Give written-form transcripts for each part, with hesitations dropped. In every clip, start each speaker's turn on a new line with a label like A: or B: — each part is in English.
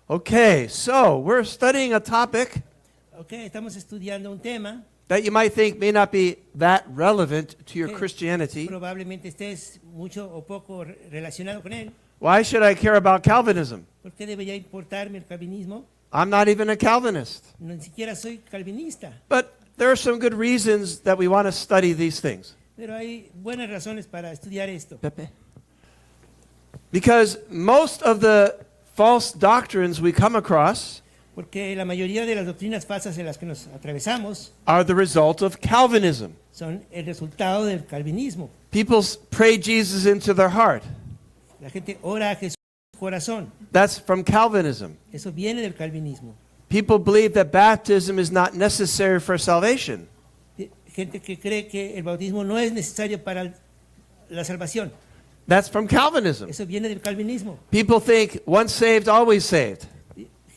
A: Okay, so we're studying a topic
B: Okay, estamos estudiando un tema
A: that you might think may not be that relevant to your
B: que
A: Christianity.
B: probablemente estés mucho o poco relacionado con él.
A: Why should I care about Calvinism?
B: ¿Por qué debería importarme el calvinismo?
A: I'm not even a Calvinist.
B: Ni siquiera soy calvinista,
A: But there are some good reasons that we want to study these things.
B: pero hay buenas razones para estudiar esto.
A: Pepe. Because most of the false doctrines we come across
B: Porque la mayoría de las doctrinas falsas en las que nos atravesamos
A: are the result of Calvinism.
B: son el resultado del calvinismo.
A: People pray Jesus into their heart.
B: La gente ora a Jesús en su corazón.
A: That's from Calvinism.
B: Eso viene del calvinismo.
A: People believe that baptism is not necessary for salvation.
B: Gente que cree que el bautismo no es necesario para la salvación.
A: That's from Calvinism.
B: Eso viene del calvinismo.
A: People think once saved, always saved.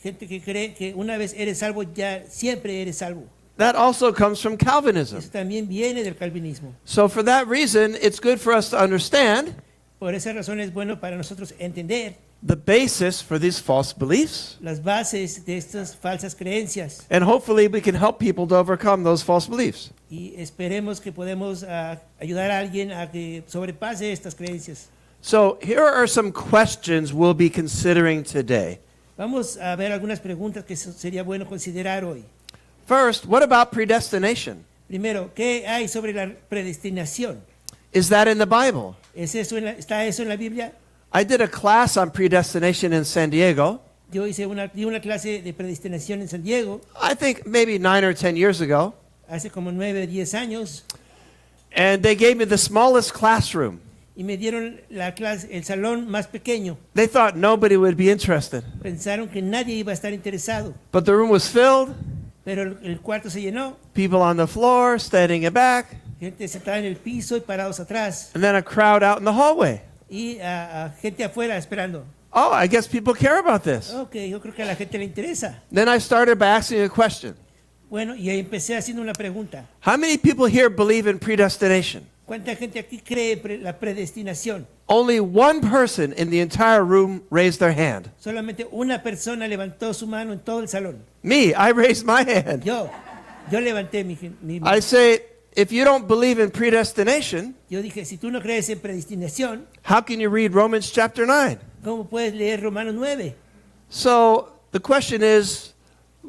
B: Gente que cree que una vez eres salvo, ya siempre eres salvo.
A: That also comes from Calvinism.
B: Eso también viene del calvinismo.
A: So for that reason, it's good for us to understand
B: Por esa razón es bueno para nosotros entender
A: the basis for these false beliefs.
B: las bases de estas falsas creencias
A: And hopefully we can help people to overcome those false beliefs.
B: y esperemos que podemos ayudar a alguien a que sobrepase estas creencias.
A: So here are some questions we'll be considering today.
B: Vamos a ver algunas preguntas que sería bueno considerar hoy.
A: First, what about predestination?
B: Primero, ¿qué hay sobre la predestinación?
A: Is that in the Bible?
B: ¿Está eso en la Biblia?
A: I did a class on predestination in San Diego,
B: Yo di una clase de predestinación en San Diego
A: I think maybe 9 or 10 years ago,
B: hace como 9 o 10 años
A: and they gave me the smallest classroom.
B: y me dieron la clase, el salón más pequeño.
A: They thought nobody would be interested,
B: Pensaron que nadie iba a estar interesado,
A: but the room was filled,
B: pero el cuarto se llenó,
A: people on the floor, standing in back,
B: gente sentada en el piso y parados atrás
A: and then a crowd out in the hallway.
B: y gente afuera esperando.
A: Oh, I guess people care about this.
B: Ok, yo creo que a la gente le interesa.
A: Then I started by asking a question.
B: Bueno, y ahí empecé haciendo una pregunta.
A: How many people here believe in predestination?
B: ¿Cuánta gente aquí cree la predestinación?
A: Only one person in the entire room raised their hand.
B: Solamente una persona levantó su mano en todo el salón.
A: Me, I raised my hand.
B: Yo levanté mi
A: I
B: mano.
A: say, if you don't believe in predestination,
B: Yo dije, si tú no crees en predestinación,
A: how can you read Romans chapter 9?
B: ¿cómo puedes leer Romanos 9?
A: So the question is,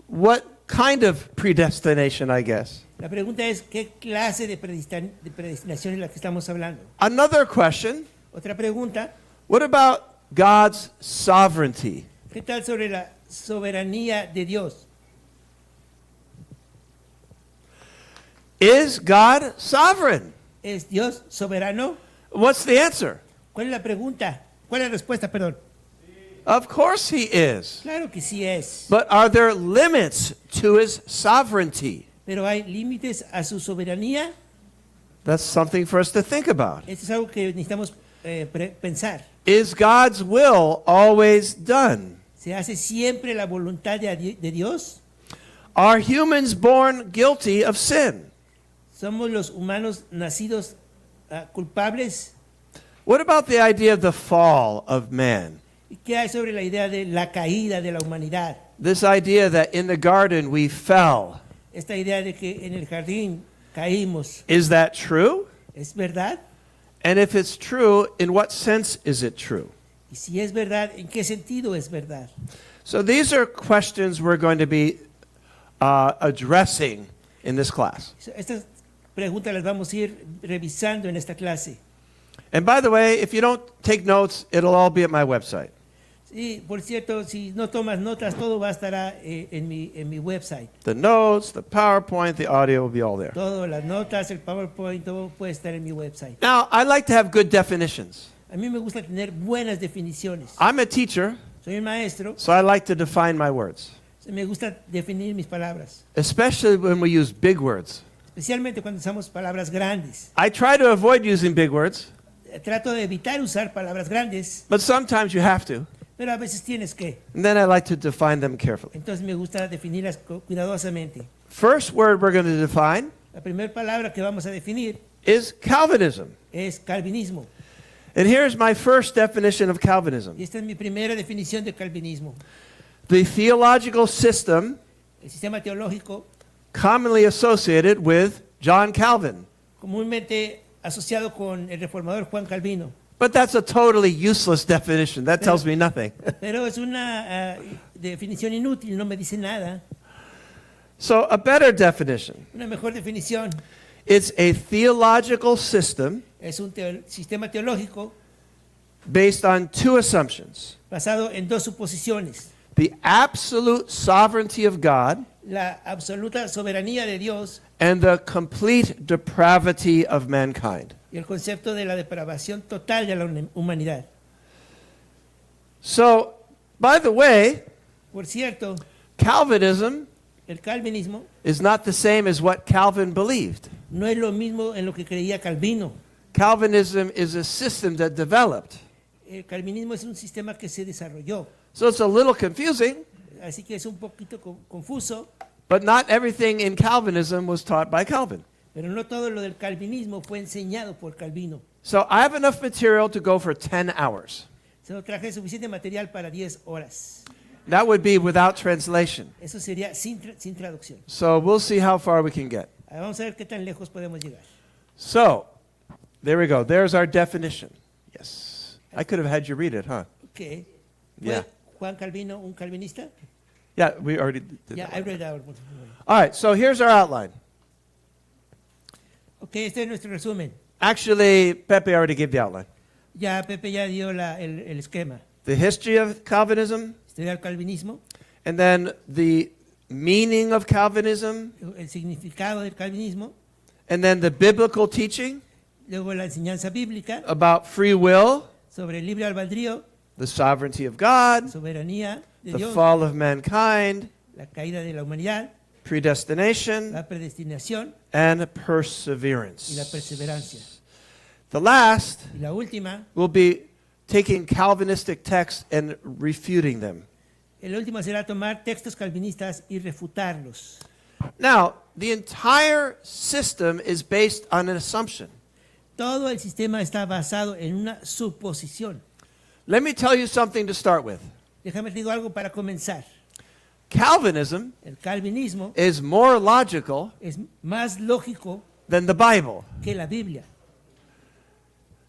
A: what kind of predestination, I guess?
B: La pregunta es, ¿qué clase de predestinación es la que estamos hablando?
A: Another question,
B: Otra pregunta,
A: what about God's sovereignty?
B: ¿qué tal sobre la soberanía de Dios?
A: Is God sovereign?
B: ¿Es Dios soberano?
A: What's the answer?
B: ¿Cuál es la pregunta? ¿Cuál es la respuesta, perdón?
A: Of course he is.
B: Claro que sí es.
A: But are there limits to his sovereignty?
B: Pero hay límites a su soberanía.
A: That's something for us to think about.
B: Esto es algo que necesitamos pensar.
A: Is God's will always done?
B: ¿Se hace siempre la voluntad de Dios?
A: Are humans born guilty of sin?
B: ¿Somos los humanos nacidos culpables?
A: What about the idea of the fall of man?
B: ¿Y qué hay sobre la idea de la caída de la humanidad?
A: This idea that in the garden we fell.
B: Esta idea de que en el jardín caímos.
A: Is that true?
B: ¿Es verdad?
A: And if it's true, in what sense is it true?
B: Y si es verdad, ¿en qué sentido es verdad?
A: So these are questions we're going to be addressing in this class.
B: Estas preguntas las vamos a ir revisando en esta clase.
A: And by the way, if you don't take notes, it'll all be at my website.
B: Sí, por cierto, si no tomas notas, todo va a estar en mi website.
A: The notes, the PowerPoint, the audio will be all there.
B: Todas las notas, el PowerPoint, todo puede estar en mi website.
A: Now, I like to have good definitions.
B: A mí me gusta tener buenas definiciones.
A: I'm a teacher,
B: Soy un maestro,
A: so I like to define my words,
B: me gusta definir mis palabras,
A: especially when we use big words.
B: especialmente cuando usamos palabras grandes.
A: I try to avoid using big words,
B: Trato de evitar usar palabras grandes,
A: but sometimes you have to.
B: pero a veces tienes que.
A: And then I like to define them carefully.
B: Entonces me gusta definirlas cuidadosamente.
A: First word we're going to define
B: La primera palabra que vamos a definir
A: is Calvinism.
B: es calvinismo.
A: And here's my first definition of Calvinism.
B: Y esta es mi primera definición de calvinismo.
A: the theological system
B: el sistema teológico
A: commonly associated with John Calvin.
B: comúnmente asociado con el reformador Juan Calvino.
A: But that's a totally useless definition. That tells me nothing.
B: Pero es una definición inútil, no me dice nada.
A: So, a better definition.
B: Una mejor definición
A: It's a theological system
B: es un sistema teológico
A: based on two assumptions:
B: basado en dos suposiciones.
A: the absolute sovereignty of God
B: La absoluta soberanía de Dios
A: and the complete depravity of mankind.
B: y el concepto de la depravación total de la humanidad.
A: So, by the way,
B: Por cierto,
A: Calvinism
B: el calvinismo
A: is not the same as what Calvin believed.
B: no es lo mismo en lo que creía Calvino.
A: Calvinism is a system that developed.
B: El calvinismo es un sistema que se desarrolló,
A: So it's a little confusing,
B: así que es un poquito confuso,
A: but not everything in Calvinism was taught by Calvin.
B: pero no todo lo del calvinismo fue enseñado por Calvino.
A: So I have enough material to go for 10 hours.
B: Solo traje suficiente material para 10 horas.
A: That would be without translation.
B: Eso sería sin traducción.
A: So we'll see how far we can get.
B: Vamos a ver qué tan lejos podemos llegar.
A: So, there we go. There's our definition. Yes. I could have had you read it, huh?
B: ¿Fue
A: Yeah.
B: Juan Calvino un calvinista?
A: Yeah, we already did
B: Yeah,
A: that.
B: I read that one.
A: All right, so here's our outline.
B: Ok, este es nuestro resumen.
A: Actually, Pepe already gave the outline.
B: Ya Pepe ya dio el esquema.
A: The history of Calvinism,
B: Estudiar calvinismo,
A: and then the meaning of Calvinism,
B: el significado del calvinismo,
A: and then the biblical teaching
B: luego la enseñanza bíblica
A: about free will,
B: sobre el libre albedrío,
A: the sovereignty of God,
B: soberanía de
A: the
B: Dios,
A: fall of mankind,
B: la caída de la humanidad,
A: predestination,
B: la predestinación
A: and
B: y la
A: perseverance.
B: perseverancia.
A: The last
B: Y la última,
A: will be taking Calvinistic texts and refuting them.
B: el último será tomar textos calvinistas y refutarlos.
A: Now, the entire system is based on an assumption.
B: Todo el sistema está basado en una suposición.
A: Let me tell you something to start with.
B: Déjame te digo algo para comenzar.
A: Calvinism
B: El calvinismo
A: is more logical
B: es más lógico
A: than the Bible.
B: que la Biblia.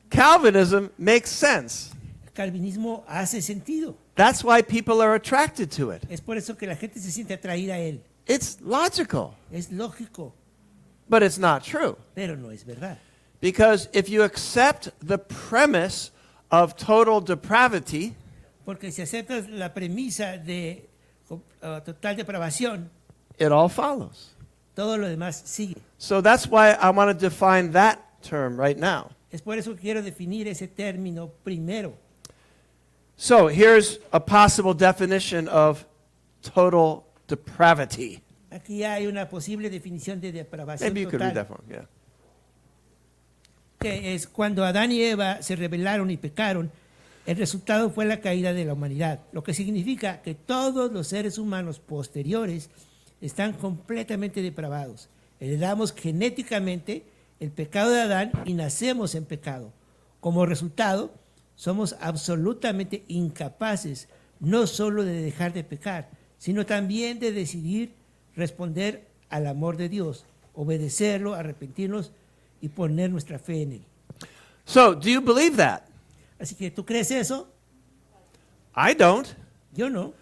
A: Calvinism makes sense.
B: El calvinismo hace sentido.
A: That's why people are attracted to it.
B: Es por eso que la gente se siente atraída a él.
A: It's logical,
B: Es lógico,
A: but it's not true.
B: pero no es verdad.
A: Because if you accept the premise of total depravity,
B: Porque si aceptas la premisa de total depravación,
A: it all follows.
B: todo lo demás sigue.
A: So that's why I want to define that term right now.
B: Es por eso que quiero definir ese término primero.
A: So here's a possible definition of total depravity.
B: Aquí hay una posible definición de depravación
A: Maybe you could read that
B: total,
A: for me. Yeah.
B: que es cuando Adán y Eva se rebelaron y pecaron, el resultado fue la caída de la humanidad, lo que significa que todos los seres humanos posteriores están completamente depravados. Heredamos genéticamente el pecado de Adán y nacemos en pecado. Como resultado, somos absolutamente incapaces no solo de dejar de pecar, sino también de decidir responder al amor de Dios, obedecerlo, arrepentirnos y poner nuestra fe en Él.
A: So, do you believe that?
B: Así que, ¿tú crees eso?
A: I don't.
B: Yo no.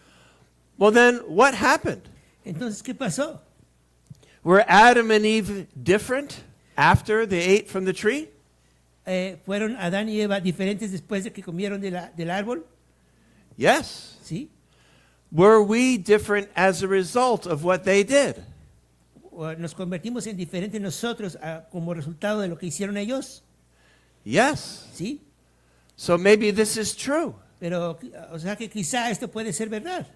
A: Well, then what happened?
B: Entonces, ¿qué pasó?
A: Were Adam and Eve different after they ate from the tree?
B: ¿Fueron Adán y Eva diferentes después de que comieron del árbol?
A: Yes.
B: ¿Sí?
A: Were we different as a result of what they did?
B: ¿O nos convertimos en diferentes nosotros como resultado de lo que hicieron ellos?
A: Yes.
B: ¿Sí?
A: So maybe this is true,
B: Pero, o sea que quizá esto puede ser verdad,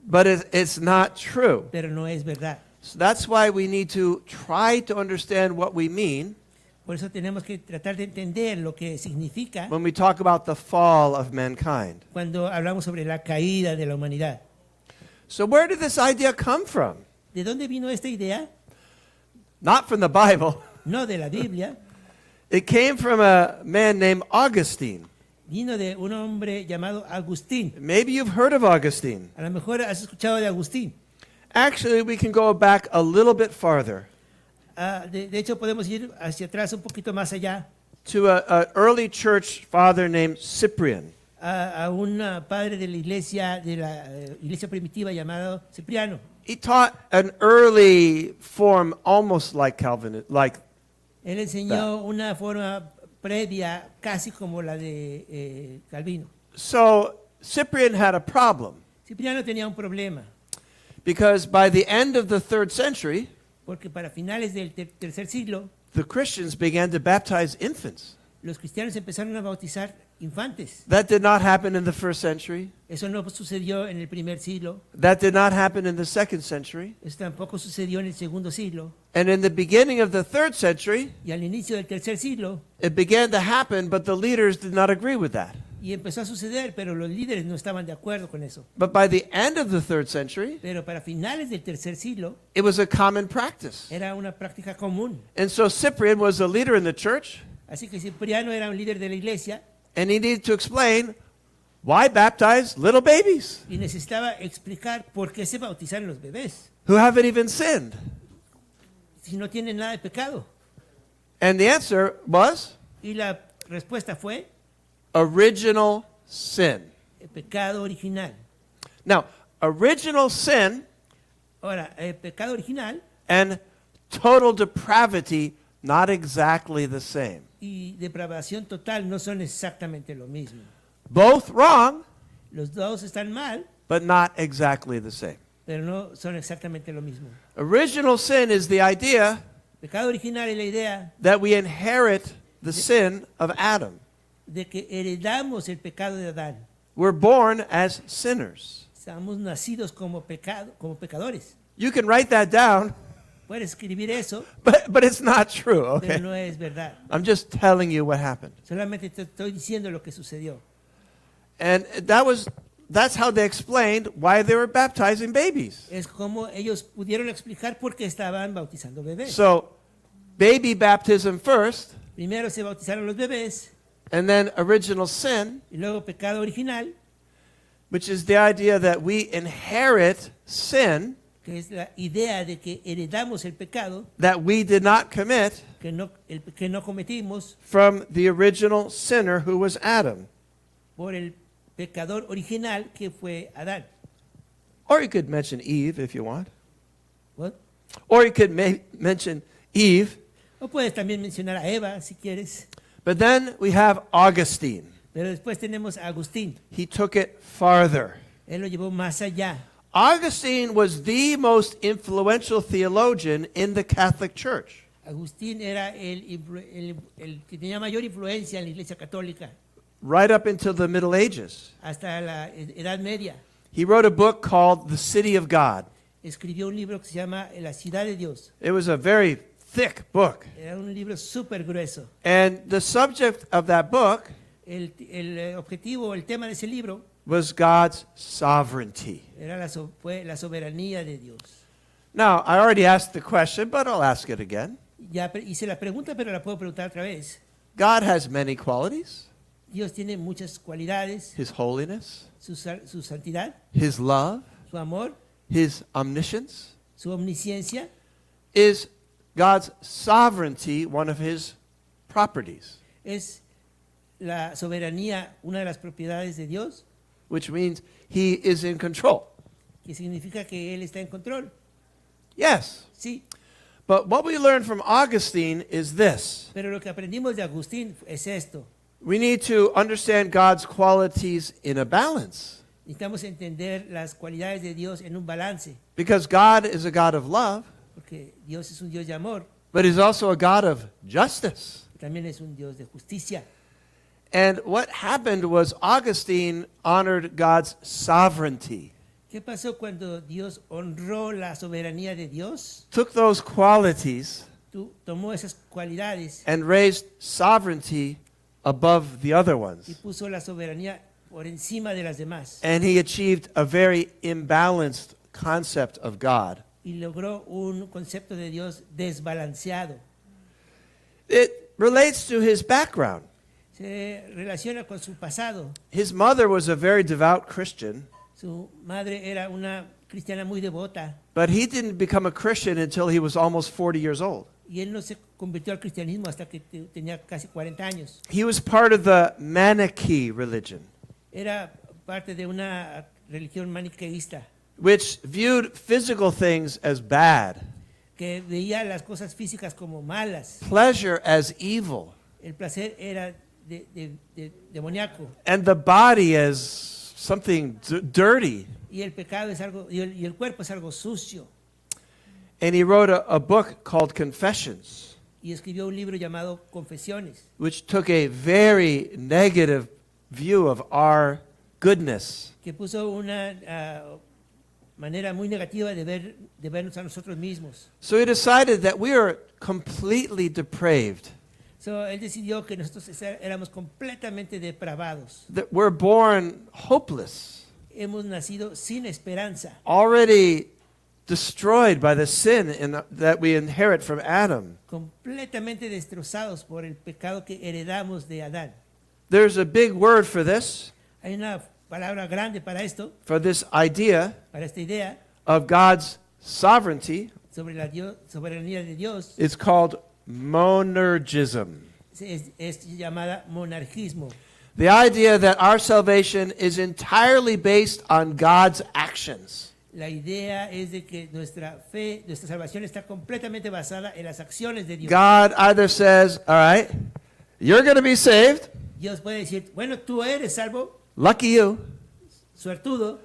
A: but it's not true.
B: pero no es verdad.
A: So that's why we need to try to understand what we mean
B: Por eso tenemos que tratar de entender lo que significa
A: when we talk about the fall of mankind.
B: cuando hablamos sobre la caída de la humanidad.
A: So where did this idea come from?
B: ¿De dónde vino esta idea?
A: Not from the Bible.
B: No de la Biblia,
A: It came from a man named Augustine.
B: vino de un hombre llamado Agustín.
A: Maybe you've heard of Augustine.
B: A lo mejor has escuchado de Agustín.
A: Actually, we can go back a little bit farther
B: De hecho, podemos ir hacia atrás un poquito más allá
A: to an early church father named Cyprian.
B: a un padre de la iglesia primitiva llamado Cipriano.
A: He taught an early form almost like Calvin, like
B: Él enseñó una forma previa casi como la de Calvino.
A: so Cyprian had a problem
B: Cipriano tenía un problema
A: because by the end of the 3rd century,
B: porque para finales del tercer siglo
A: the Christians began to baptize infants.
B: los cristianos empezaron a bautizar infantes.
A: That did not happen in the 1st century.
B: Eso no sucedió en el primer siglo,
A: That did not happen in the 2nd century.
B: eso tampoco sucedió en el segundo siglo,
A: And in the beginning of the 3rd century,
B: y al inicio del tercer siglo,
A: it began to happen, but the leaders did not agree with that.
B: y empezó a suceder, pero los líderes no estaban de acuerdo con eso.
A: But by the end of the 3rd century,
B: Pero para finales del tercer siglo
A: it was a common practice.
B: era una práctica común.
A: And so Cyprian was a leader in the church,
B: Así que Cipriano era un líder de la iglesia
A: and he needed to explain why baptize little babies
B: y necesitaba explicar por qué se bautizaron los bebés
A: who haven't even sinned.
B: si no tienen nada de pecado.
A: And the answer was
B: Y la respuesta fue
A: original sin.
B: el pecado original.
A: Now, original sin
B: Ahora, el pecado original
A: and total depravity, not exactly the same.
B: y depravación total no son exactamente lo mismo.
A: Both wrong,
B: Los dos están mal,
A: but not exactly the same.
B: pero no son exactamente lo mismo.
A: Original sin is the idea
B: Pecado original es la idea
A: that we inherit the sin of Adam.
B: de que heredamos el pecado de Adán.
A: We're born as sinners.
B: Estamos nacidos como pecadores.
A: You can write that down,
B: Puedes escribir eso,
A: but it's not true,
B: pero
A: okay?
B: no es verdad.
A: I'm just telling you what happened.
B: Solamente te estoy diciendo lo que sucedió.
A: And that's how they explained why they were baptizing babies.
B: Es como ellos pudieron explicar por qué estaban bautizando bebés.
A: So, baby baptism first,
B: Primero se bautizaron los bebés
A: and then original sin,
B: y luego pecado original,
A: which is the idea that we inherit sin
B: que es la idea de que heredamos el pecado
A: that we did not commit
B: que no cometimos
A: from the original sinner who was Adam.
B: por el pecador original que fue Adán.
A: Or you could mention Eve if you want.
B: What?
A: Or you could mention Eve.
B: O puedes también mencionar a Eva si quieres.
A: But then we have Augustine.
B: Pero después tenemos a Agustín.
A: He took it farther.
B: Él lo llevó más allá.
A: Augustine was the most influential theologian in the Catholic Church.
B: Agustín era el que tenía mayor influencia en la Iglesia Católica
A: Right up until the Middle Ages.
B: hasta la Edad Media.
A: He wrote a book called The City of God.
B: Escribió un libro que se llama La Ciudad de Dios.
A: It was a very thick book.
B: Era un libro súper grueso.
A: And the subject of that book
B: El objetivo, el tema de ese libro
A: was God's sovereignty.
B: era fue la soberanía de Dios.
A: Now, I already asked the question, but I'll ask it again.
B: Ya hice la pregunta, pero la puedo preguntar otra vez.
A: God has many qualities:
B: Dios tiene muchas cualidades,
A: His holiness,
B: su santidad,
A: His love,
B: su amor,
A: His omniscience.
B: su omnisciencia.
A: Is God's sovereignty one of His properties?
B: ¿Es la soberanía una de las propiedades de Dios?
A: Which means He is in control.
B: Que significa que Él está en control.
A: Yes.
B: Sí,
A: But what we learned from Augustine is this.
B: pero lo que aprendimos de Agustín es esto.
A: We need to understand God's qualities in a balance.
B: Necesitamos entender las cualidades de Dios en un balance,
A: Because God is a God of love,
B: porque Dios es un Dios de amor,
A: but He's also a God of justice.
B: también es un Dios de justicia.
A: And what happened was Augustine honored God's sovereignty,
B: ¿Qué pasó cuando Dios honró la soberanía de Dios?
A: took those qualities
B: Tomó esas cualidades
A: and raised sovereignty above the other
B: y
A: ones.
B: puso la soberanía por encima de las demás.
A: And he achieved a very imbalanced concept of God.
B: Y logró un concepto de Dios desbalanceado.
A: It relates to his background.
B: Se relaciona con su pasado.
A: His mother was a very devout Christian,
B: Su madre era una cristiana muy devota
A: but he didn't become a Christian until he was almost 40 years old.
B: y él no se convirtió al cristianismo hasta que tenía casi 40 años.
A: He was part of the Manichae religion,
B: Era parte de una religión maniqueísta
A: which viewed physical things as bad,
B: que veía las cosas físicas como malas.
A: pleasure as evil,
B: El placer era demoníaco
A: and the body as something dirty.
B: y el pecado es algo y el cuerpo es algo sucio.
A: And he wrote a book called Confessions,
B: Y escribió un libro llamado Confesiones,
A: which took a very negative view of our goodness.
B: que puso una manera muy negativa de vernos a nosotros mismos.
A: So he decided that we are completely depraved,
B: So, él decidió que nosotros éramos completamente depravados.
A: that we're born hopeless,
B: Hemos nacido sin esperanza,
A: already destroyed by the sin that we inherit from Adam.
B: completamente destrozados por el pecado que heredamos de Adán.
A: There's a big word for this
B: Palabra grande para esto,
A: for this idea
B: para esta idea
A: of God's sovereignty.
B: sobre la soberanía de Dios.
A: It's called monergism.
B: Es llamada monarquismo.
A: The idea that our salvation is entirely based on God's actions.
B: La idea es de que nuestra fe, nuestra salvación está completamente basada en las acciones de Dios.
A: God either says, all right, you're going to be saved,
B: Dios puede decir, bueno, tú eres salvo,
A: lucky you,
B: suertudo,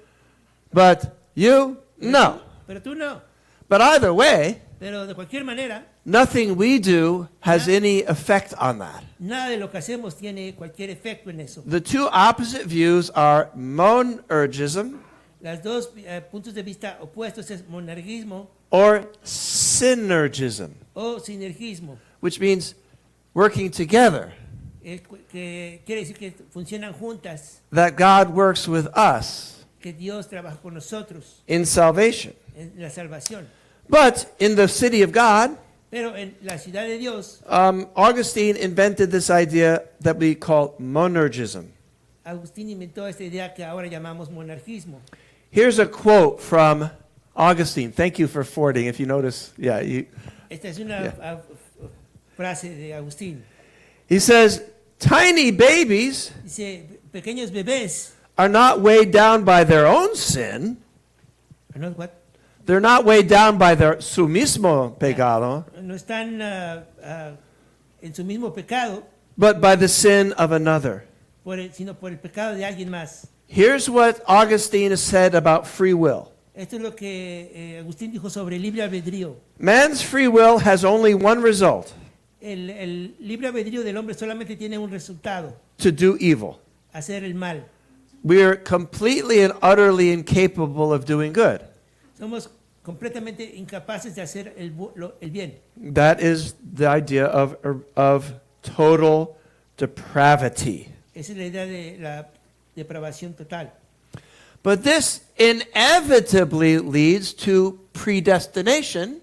A: but you, no.
B: pero tú no.
A: But either way,
B: Pero de cualquier manera,
A: nothing we do has any effect on that.
B: nada de lo que hacemos tiene cualquier efecto en eso.
A: The two opposite views are monergism
B: Los dos puntos de vista opuestos es monarquismo
A: or synergism,
B: o sinergismo,
A: which means working together,
B: que quiere decir que funcionan juntas,
A: that God works with us
B: que Dios trabaja con nosotros
A: in salvation.
B: en la salvación.
A: But in the city of God,
B: Pero en la ciudad de Dios,
A: Augustine invented this idea that we call monergism.
B: Agustín inventó esta idea que ahora llamamos monarquismo.
A: Here's a quote from Augustine. Thank you for forwarding. If you notice,
B: Esta es una frase de Agustín.
A: he says, tiny babies
B: Dice, pequeños bebés,
A: are not weighed down by their own sin.
B: ¿no? What?
A: They're not weighed down by their su mismo pecado,
B: No están en su mismo pecado,
A: but by the sin of another.
B: sino por el pecado de alguien más.
A: Here's what Augustine has said about free will.
B: Esto es lo que Agustín dijo sobre el libre albedrío.
A: Man's free will has only one result:
B: El libre albedrío del hombre solamente tiene un resultado,
A: to do evil.
B: hacer el mal.
A: We are completely and utterly incapable of doing good.
B: Somos completamente incapaces de hacer el bien.
A: That is the idea of total depravity.
B: Esa es la idea de la depravación total.
A: But this inevitably leads to predestination.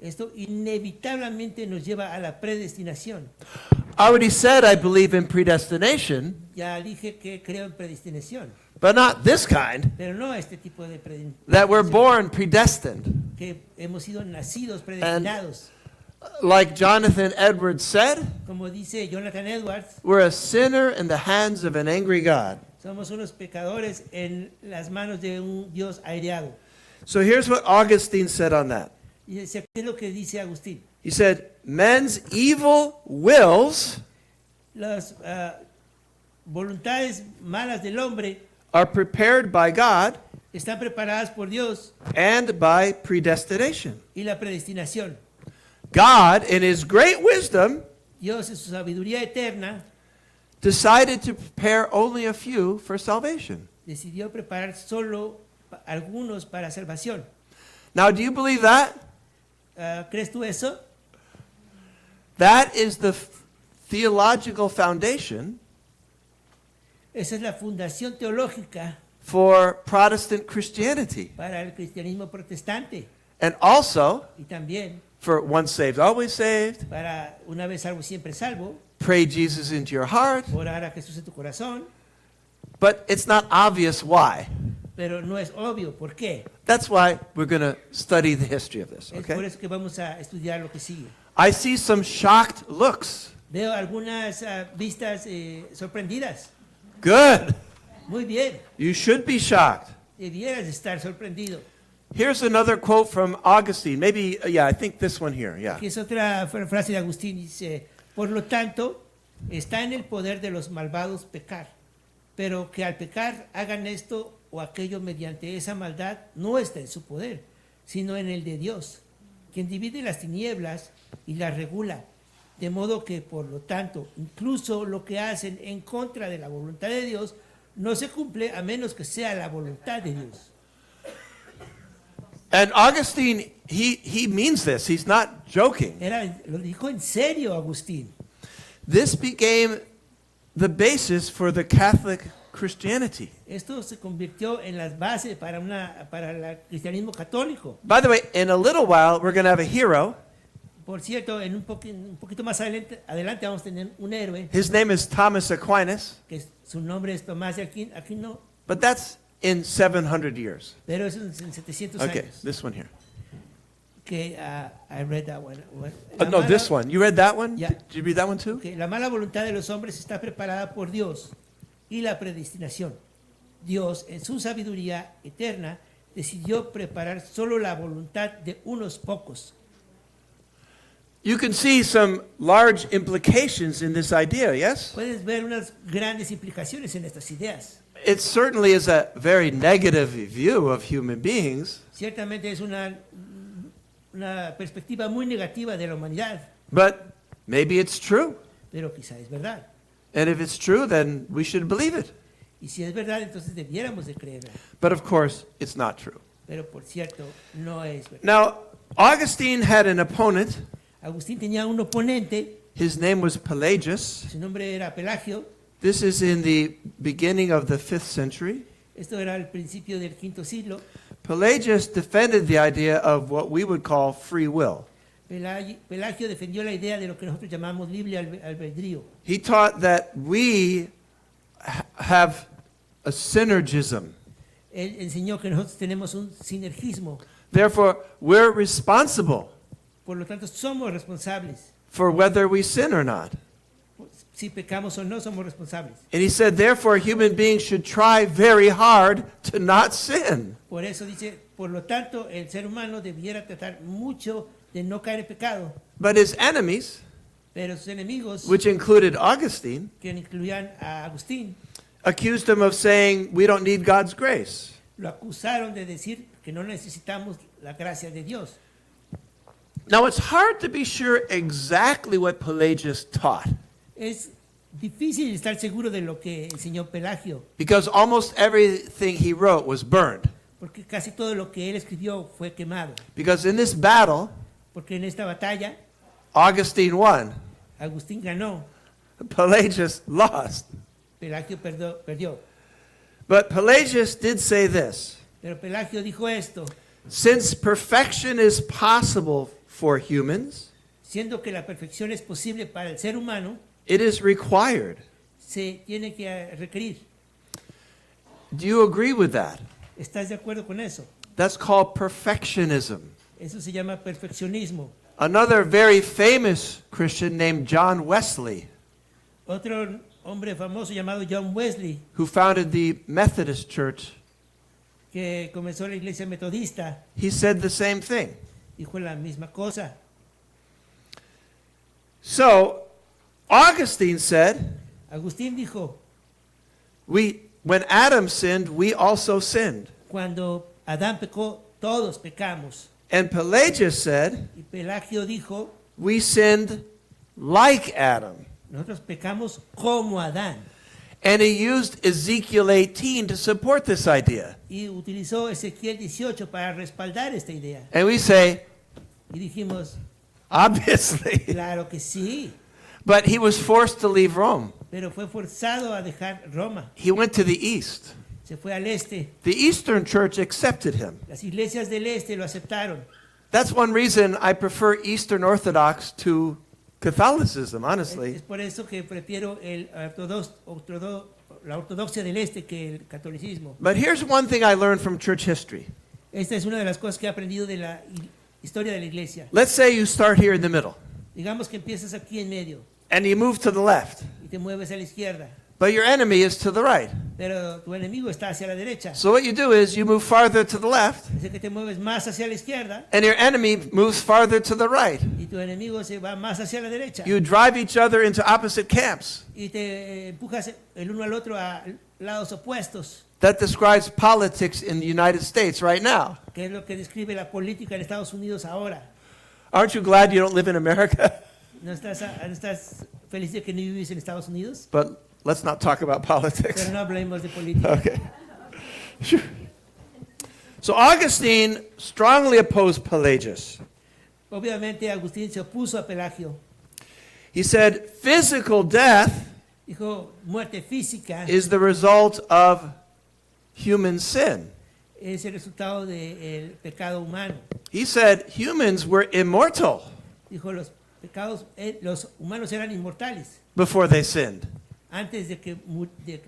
B: Esto inevitablemente nos lleva a la predestinación.
A: I already said I believe in predestination,
B: Ya dije que creo en predestinación,
A: but not this kind,
B: pero no este tipo de predestinación.
A: that we're born predestined.
B: Que hemos sido nacidos predestinados.
A: Like Jonathan Edwards said,
B: Como dice Jonathan Edwards,
A: we're a sinner in the hands of an angry God.
B: somos unos pecadores en las manos de un Dios aireado.
A: So here's what Augustine said on that.
B: Y dice, ¿qué es lo que dice Agustín?
A: He said, men's evil wills
B: Las voluntades malas del hombre
A: are prepared by God
B: están preparadas por Dios
A: and by predestination.
B: y la predestinación.
A: God, in his great wisdom,
B: Dios en su sabiduría eterna
A: decided to prepare only a few for salvation.
B: decidió preparar solo algunos para salvación.
A: Now, do you believe that?
B: ¿Crees tú eso?
A: That is the theological foundation
B: Esa es la fundación teológica
A: for Protestant Christianity,
B: para el cristianismo protestante
A: and also
B: y también
A: for once saved, always saved,
B: para una vez salvo, siempre salvo,
A: pray Jesus into your heart,
B: orar a Jesús en tu corazón,
A: but it's not obvious why.
B: pero no es obvio por qué.
A: That's why we're going to study the history of this,
B: Es por
A: okay?
B: eso que vamos a estudiar lo que sigue.
A: I see some shocked looks.
B: Veo algunas vistas sorprendidas.
A: Good.
B: Muy bien,
A: You should be shocked.
B: debieras estar sorprendido.
A: Here's another quote from Augustine. Maybe, yeah, I think this one here, yeah.
B: Aquí es otra frase de Agustín, dice, por lo tanto, está en el poder de los malvados pecar, pero que al pecar hagan esto o aquello mediante esa maldad no está en su poder, sino en el de Dios, quien divide las tinieblas y las regula, de modo que, por lo tanto, incluso lo que hacen en contra de la voluntad de Dios no se cumple a menos que sea la voluntad de Dios.
A: And Augustine, he means this. He's not joking.
B: Lo dijo en serio Agustín.
A: This became the basis for the Catholic Christianity.
B: Esto se convirtió en las bases para el cristianismo católico.
A: By the way, in a little while, we're going to have a hero.
B: Por cierto, en un poquito más adelante vamos a tener un héroe,
A: His name is Thomas Aquinas,
B: su nombre es Tomás de Aquino,
A: but that's in 700 years.
B: pero es en 700
A: Okay,
B: años.
A: this one here.
B: Que I read that one.
A: No, this one. You read that one?
B: Yeah.
A: Did you read that one too?
B: Que la mala voluntad de los hombres está preparada por Dios y la predestinación. Dios, en su sabiduría eterna, decidió preparar solo la voluntad de unos pocos.
A: You can see some large implications in this idea, yes?
B: Puedes ver unas grandes implicaciones en estas ideas.
A: It certainly is a very negative view of human beings,
B: Ciertamente es una perspectiva muy negativa de la humanidad,
A: but maybe it's true.
B: pero quizá es verdad.
A: And if it's true, then we should believe it.
B: Y si es verdad, entonces debiéramos de creerla.
A: But of course, it's not true.
B: Pero por cierto, no es verdad.
A: Now, Augustine had an opponent.
B: Agustín tenía un oponente,
A: His name was Pelagius.
B: su nombre era Pelagio.
A: This is in the beginning of the 5th century.
B: Esto era al principio del quinto siglo.
A: Pelagius defended the idea of what we would call free will.
B: Pelagio defendió la idea de lo que nosotros llamamos libre albedrío.
A: He taught that we have a synergism.
B: Él enseñó que nosotros tenemos un sinergismo.
A: Therefore, we're responsible
B: Por lo tanto, somos responsables.
A: for whether we sin or not.
B: Si pecamos o no, somos responsables.
A: And he said, therefore, human beings should try very hard to not sin.
B: Por eso dice, por lo tanto, el ser humano debiera tratar mucho de no caer en pecado.
A: But his enemies,
B: Pero sus enemigos,
A: which included Augustine,
B: que incluían a Agustín,
A: accused him of saying, we don't need God's grace.
B: lo acusaron de decir que no necesitamos la gracia de Dios.
A: Now, it's hard to be sure exactly what Pelagius taught,
B: Es difícil estar seguro de lo que enseñó Pelagio,
A: because almost everything he wrote was burned.
B: porque casi todo lo que él escribió fue quemado.
A: Because in this battle,
B: Porque en esta batalla,
A: Augustine won,
B: Agustín ganó,
A: Pelagius lost.
B: Pelagio perdió.
A: But Pelagius did say this:
B: Pero Pelagio dijo esto,
A: since perfection is possible for humans,
B: siendo que la perfección es posible para el ser humano,
A: it is required.
B: se tiene que requerir.
A: Do you agree with that?
B: ¿Estás de acuerdo con eso?
A: That's called perfectionism.
B: Eso se llama perfeccionismo.
A: Another very famous Christian named John Wesley,
B: Otro hombre famoso llamado John Wesley,
A: who founded the Methodist Church,
B: que comenzó la iglesia metodista,
A: he said the same thing.
B: dijo la misma cosa.
A: So, Augustine said,
B: Agustín dijo,
A: when Adam sinned, we also sinned.
B: cuando Adán pecó, todos pecamos.
A: And Pelagius said,
B: Y Pelagio dijo,
A: we sinned like Adam.
B: nosotros pecamos como Adán.
A: And he used Ezekiel 18 to support this idea.
B: Y utilizó Ezequiel 18 para respaldar esta idea.
A: And we say,
B: Y dijimos,
A: obviously.
B: claro que sí,
A: But he was forced to leave Rome.
B: pero fue forzado a dejar Roma.
A: He went to the east.
B: Se fue al este.
A: The Eastern Church accepted him.
B: Las iglesias del este lo aceptaron.
A: That's one reason I prefer Eastern Orthodox to Catholicism,
B: Es
A: honestly.
B: por eso que prefiero la ortodoxia del este que el catolicismo.
A: But here's one thing I learned from church history.
B: Esta es una de las cosas que he aprendido de la historia de la iglesia.
A: Let's say you start here in the middle
B: Digamos que empiezas aquí en medio
A: and you move to the left,
B: y te mueves a la izquierda,
A: but your enemy is to the right.
B: pero tu enemigo está hacia la derecha.
A: So what you do is you move farther to the left
B: Dice que te mueves más hacia la izquierda
A: and your enemy moves farther to the right.
B: y tu enemigo se va más hacia la derecha.
A: You drive each other into opposite camps.
B: Y te empujas el uno al otro a lados opuestos,
A: That describes politics in the United States right now.
B: que es lo que describe la política en Estados Unidos ahora.
A: Aren't you glad you don't live in America?
B: ¿No estás feliz de que no vives en Estados Unidos?
A: But let's not talk about politics.
B: Pero no hablemos de política.
A: Okay. Phew. So Augustine strongly opposed Pelagius.
B: Obviamente Agustín se opuso a Pelagio.
A: He said physical death
B: Dijo, muerte física
A: is the result of human sin.
B: es el resultado del pecado humano.
A: He said humans were immortal
B: Dijo, los humanos eran inmortales
A: before they sinned.
B: antes de que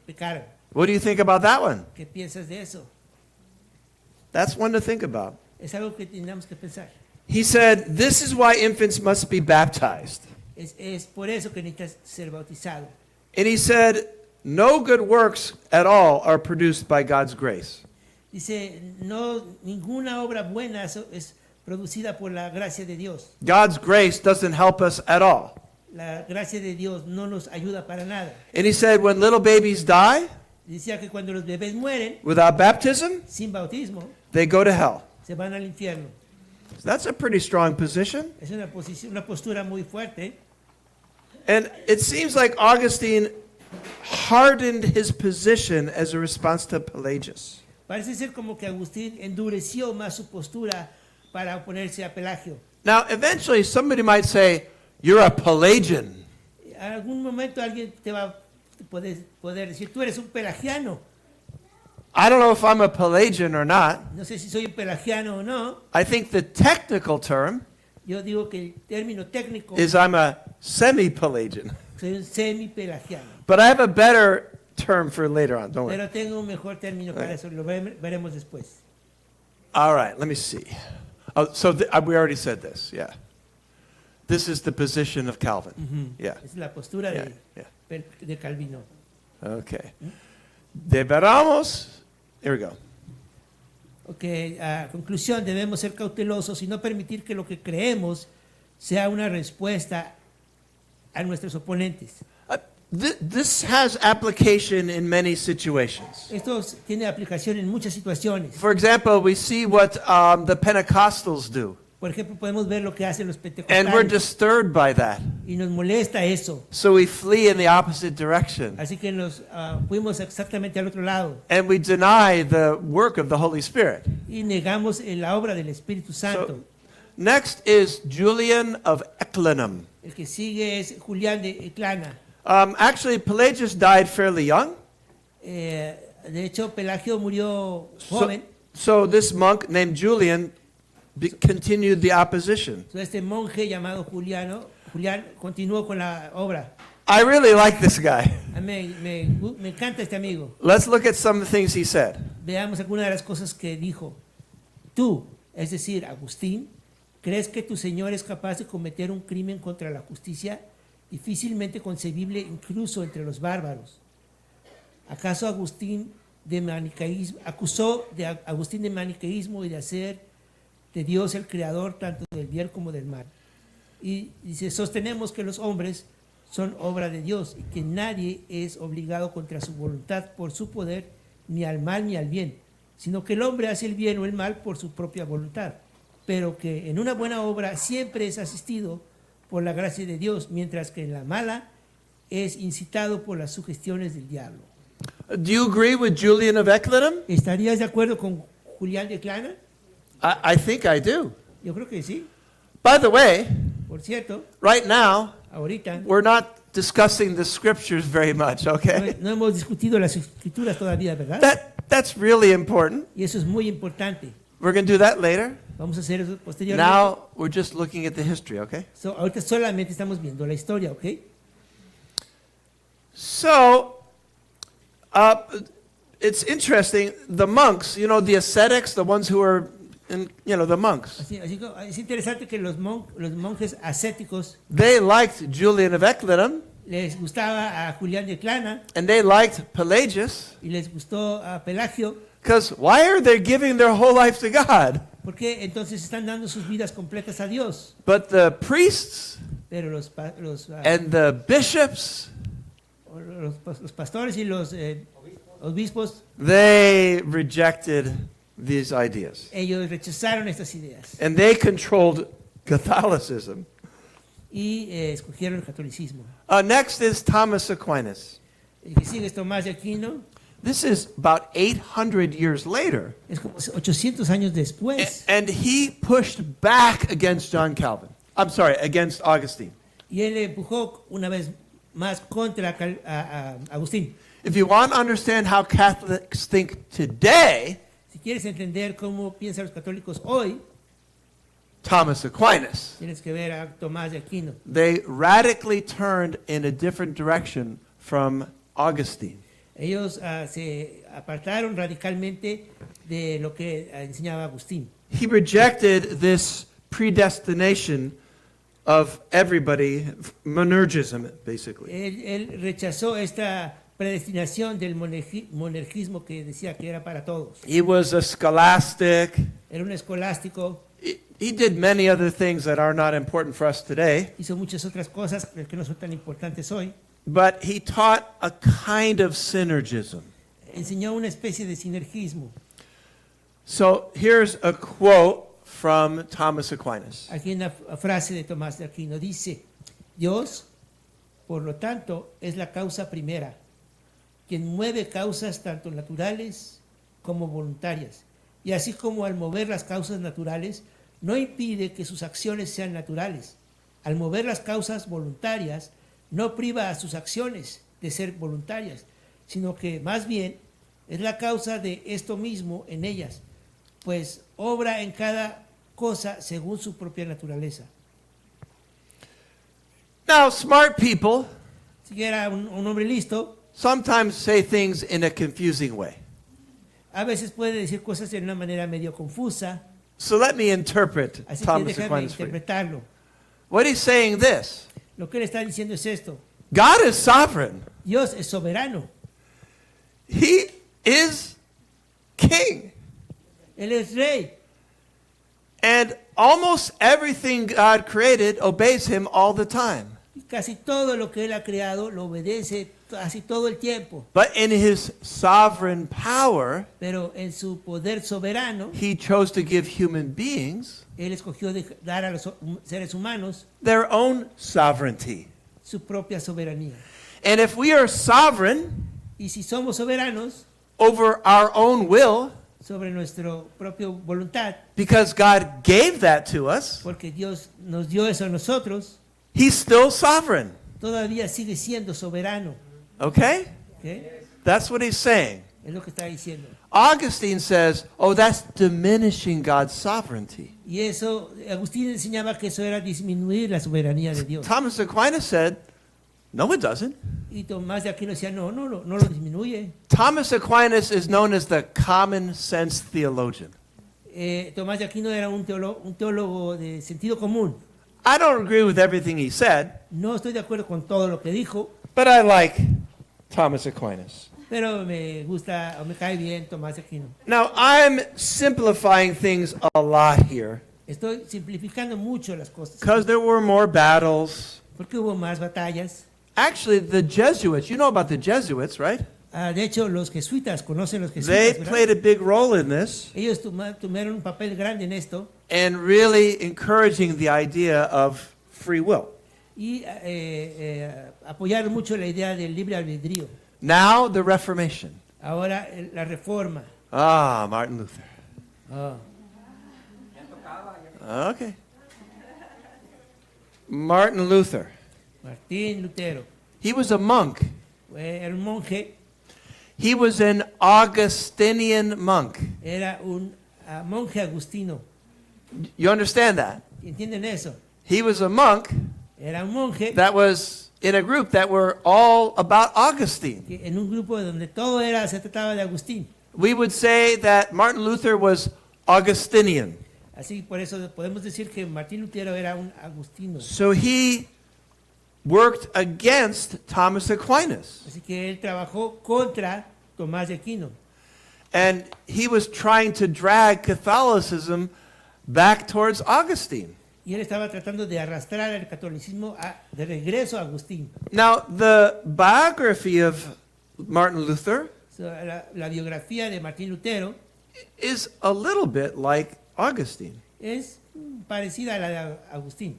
B: pecaran.
A: What do you think about that one?
B: ¿Qué piensas de eso?
A: That's one to think about.
B: Es algo que tenemos que pensar.
A: He said this is why infants must be baptized.
B: Es por eso que necesitas ser bautizado.
A: And he said no good works at all are produced by God's grace.
B: Dice, no, ninguna obra buena es producida por la gracia de Dios.
A: God's grace doesn't help us at all.
B: La gracia de Dios no nos ayuda para nada.
A: And he said when little babies die
B: Decía que cuando los bebés mueren
A: without baptism,
B: sin bautismo,
A: they go to hell.
B: se van al infierno.
A: So that's a pretty strong position.
B: Es una postura muy fuerte.
A: And it seems like Augustine hardened his position as a response to Pelagius.
B: Parece ser como que Agustín endureció más su postura para oponerse a Pelagio.
A: Now, eventually somebody might say, you're a Pelagian.
B: En algún momento alguien te va a poder decir, tú eres un pelagiano.
A: I don't know if I'm a Pelagian or not.
B: No sé si soy un pelagiano o no.
A: I think the technical term
B: Yo digo que el término técnico,
A: is I'm a semi-Pelagian.
B: soy un semi-pelagiano.
A: But I have a better term for later on, don't worry.
B: Pero tengo un mejor término para eso, lo veremos después.
A: All right, let me see. Oh, so we already said this, yeah. This is the position of Calvin. Yeah,
B: Es la postura
A: yeah, yeah.
B: de Calvino.
A: Okay. Deberamos, here we go.
B: Ok, a conclusión, debemos ser cautelosos y no permitir que lo que creemos sea una respuesta a nuestros oponentes.
A: This has application in many situations.
B: Esto tiene aplicación en muchas situaciones.
A: For example, we see what the Pentecostals do,
B: Por ejemplo, podemos ver lo que hacen los
A: and we're
B: pentecostales
A: disturbed by that.
B: y nos molesta eso.
A: So we flee in the opposite direction,
B: Así que nos fuimos exactamente al otro lado
A: and we deny the work of the Holy Spirit.
B: y negamos la obra del Espíritu Santo.
A: So, next is Julian of Eclanum.
B: El que sigue es Julián de Eclana.
A: Actually, Pelagius died fairly young.
B: De hecho, Pelagio murió
A: So,
B: joven.
A: so this monk named Julian continued the opposition.
B: So, este monje llamado Julián continuó con la obra.
A: I really like this guy.
B: A mí me encanta este amigo.
A: Let's look at some of the things he said.
B: Veamos algunas de las cosas que dijo. Tú, es decir, Agustín, ¿crees que tu Señor es capaz de cometer un crimen contra la justicia difícilmente concebible incluso entre los bárbaros? ¿Acaso Agustín de maniqueísmo, acusó de Agustín de maniqueísmo y de hacer de Dios el creador tanto del bien como del mal? Y dice, sostenemos que los hombres son obra de Dios y que nadie es obligado contra su voluntad por su poder ni al mal ni al bien, sino que el hombre hace el bien o el mal por su propia voluntad, pero que en una buena obra siempre es asistido por la gracia de Dios, mientras que en la mala es incitado por las sugestiones del diablo.
A: Do you agree with Julian of Eclanum?
B: ¿Estarías de acuerdo con Julián de Eclana?
A: I think I do.
B: Yo creo que sí.
A: By the way,
B: Por cierto,
A: right now,
B: ahorita
A: we're not discussing the scriptures very much, okay?
B: no hemos discutido las escrituras todavía, ¿verdad?
A: That's really important.
B: Y eso es muy importante.
A: We're going to do that later.
B: Vamos a hacer eso posteriormente.
A: Now we're just looking at the history, okay?
B: So, ahorita solamente estamos viendo la historia, ¿ok?
A: So, it's interesting. The monks, you know, the ascetics, the ones who are, the monks,
B: Así que es interesante que los monjes ascéticos
A: they liked Julian of Eclanum,
B: les gustaba a Julián de Clana
A: and they liked Pelagius,
B: y les gustó a Pelagio,
A: because why are they giving their whole life to God?
B: porque entonces están dando sus vidas completas a Dios.
A: But the priests
B: Pero
A: and the bishops,
B: los pastores y los obispos,
A: they rejected these ideas.
B: ellos rechazaron estas ideas
A: And they controlled Catholicism.
B: y escogieron el catolicismo.
A: Next is Thomas Aquinas.
B: El que sigue es Tomás de Aquino,
A: This is about 800 years later.
B: es como 800 años después,
A: And he pushed back against John Calvin. I'm sorry, against Augustine.
B: y él empujó una vez más contra a Agustín.
A: If you want to understand how Catholics think today,
B: Si quieres entender cómo piensan los católicos hoy,
A: Thomas Aquinas.
B: tienes que ver a Tomás de Aquino.
A: They radically turned in a different direction from Augustine.
B: Ellos se apartaron radicalmente de lo que enseñaba Agustín.
A: He rejected this predestination of everybody, monergism, basically.
B: Él rechazó esta predestinación del monergismo que decía que era para todos.
A: He was a scholastic.
B: Era un escolástico,
A: He did many other things that are not important for us today,
B: hizo muchas otras cosas que no son tan importantes hoy.
A: but he taught a kind of synergism.
B: Enseñó una especie de sinergismo.
A: So here's a quote from Thomas Aquinas.
B: Aquí en la frase de Tomás de Aquino dice: Dios, por lo tanto, es la causa primera, quien mueve causas tanto naturales como voluntarias. Y así como al mover las causas naturales, no impide que sus acciones sean naturales. Al mover las causas voluntarias, no priva a sus acciones de ser voluntarias, sino que más bien es la causa de esto mismo en ellas, pues obra en cada cosa según su propia naturaleza.
A: Now, smart people
B: Si era un hombre listo,
A: sometimes say things in a confusing way.
B: a veces puede decir cosas de una manera medio confusa,
A: So let me interpret
B: así que
A: Thomas
B: déjame
A: Aquinas for you.
B: interpretarlo.
A: What he's saying this,
B: Lo que él está diciendo es esto:
A: God is sovereign.
B: Dios es soberano,
A: He is king.
B: Él es rey,
A: And almost everything God created obeys him all the time.
B: y casi todo lo que él ha creado lo obedece casi todo el tiempo,
A: But in his sovereign power,
B: pero en su poder soberano,
A: he chose to give human beings
B: él escogió dar a los seres humanos
A: their own sovereignty.
B: su propia soberanía.
A: And if we are sovereign
B: Y si somos soberanos
A: over our own will,
B: sobre nuestra propia voluntad,
A: because God gave that to us,
B: porque Dios nos dio eso a nosotros,
A: he's still sovereign.
B: todavía sigue siendo soberano.
A: Okay?
B: ¿Ok?
A: That's what he's saying.
B: Es lo que está diciendo.
A: Augustine says, oh, that's diminishing God's sovereignty.
B: Y eso, Agustín enseñaba que eso era disminuir la soberanía de Dios.
A: Thomas Aquinas said, no, it doesn't.
B: Y Tomás de Aquino decía, no lo disminuye.
A: Thomas Aquinas is known as the common sense theologian.
B: Tomás de Aquino era un teólogo de sentido común.
A: I don't agree with everything he said,
B: No estoy de acuerdo con todo lo que dijo,
A: but I like Thomas Aquinas.
B: pero me gusta o me cae bien Tomás de Aquino.
A: Now, I'm simplifying things a lot here
B: Estoy simplificando mucho las cosas,
A: because there were more battles.
B: porque hubo más batallas.
A: Actually, the Jesuits, you know about the Jesuits, right?
B: De hecho, los jesuitas, conocen los
A: They
B: jesuitas, ¿verdad?
A: played a big role in this
B: Ellos tuvieron un papel grande en esto
A: and really encouraging the idea of free will.
B: y apoyaron mucho la idea del libre albedrío.
A: Now, the Reformation.
B: Ahora la reforma.
A: Ah, Martin Luther.
B: Ah,
A: Okay. Martin Luther.
B: Martín Lutero
A: He was a monk.
B: era un monje,
A: He was an Augustinian monk.
B: era un monje agustino.
A: You understand that?
B: ¿Entienden eso?
A: He was a monk
B: Era un monje
A: that was in a group that were all about Augustine.
B: que en un grupo donde todo se trataba de Agustín.
A: We would say that Martin Luther was Augustinian.
B: Así por eso podemos decir que Martín Lutero era un agustino.
A: So he worked against Thomas Aquinas.
B: Así que él trabajó contra Tomás de Aquino.
A: And he was trying to drag Catholicism back towards Augustine.
B: Y él estaba tratando de arrastrar el catolicismo de regreso a Agustín.
A: Now, the biography of Martin Luther
B: So, la biografía de Martín Lutero
A: is a little bit like Augustine.
B: es parecida a la de Agustín.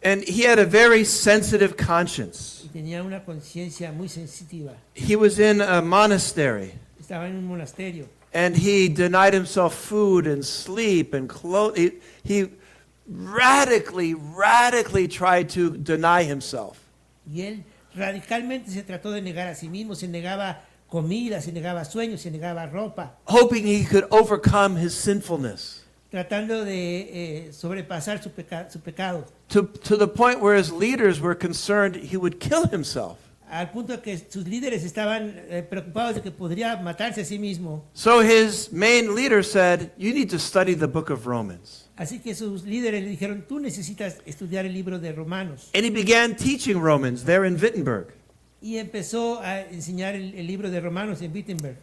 A: And he had a very sensitive conscience.
B: Y tenía una conciencia muy sensitiva.
A: He was in a monastery,
B: Estaba en un monasterio.
A: and he denied himself food and sleep and clothes. He radically tried to deny himself.
B: Y él radicalmente se trató de negar a sí mismo. Se negaba comida, se negaba sueños, se negaba ropa.
A: Hoping he could overcome his sinfulness
B: Tratando de sobrepasar su pecado.
A: to the point where his leaders were concerned he would kill himself.
B: Al punto que sus líderes estaban preocupados de que podría matarse a sí mismo.
A: So his main leader said, "You need to study the book of Romans."
B: Así que sus líderes le dijeron, tú necesitas estudiar el libro de Romanos.
A: And he began teaching Romans there in Wittenberg.
B: Y empezó a enseñar el libro de Romanos en Wittenberg.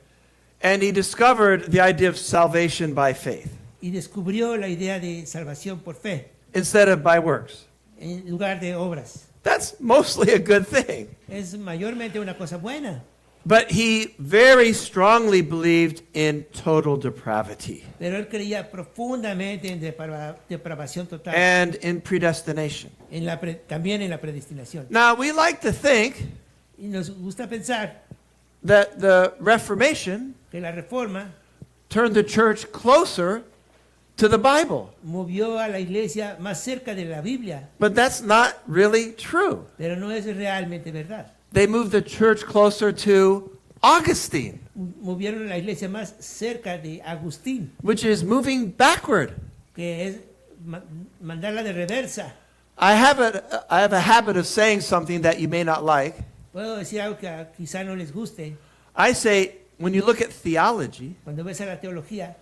A: And he discovered the idea of salvation by faith
B: Y descubrió la idea de salvación por fe,
A: instead of by works.
B: en lugar de obras.
A: That's mostly a good thing.
B: Es mayormente una cosa buena.
A: But he very strongly believed in total depravity
B: Pero él creía profundamente en depravación total.
A: and in predestination.
B: También en la predestinación.
A: Now, we like to think
B: Y nos gusta pensar
A: that the Reformation
B: que la reforma
A: turned the church closer to the Bible.
B: movió a la iglesia más cerca de la Biblia,
A: But that's not really true.
B: pero no es realmente verdad.
A: They moved the church closer to Augustine,
B: Movieron a la iglesia más cerca de Agustín,
A: which is moving backward.
B: que es mandarla de reversa.
A: I have a habit of saying something that you may not like.
B: Puedo decir algo que quizá no les guste.
A: I say, when you look at theology,
B: Cuando ves a la teología,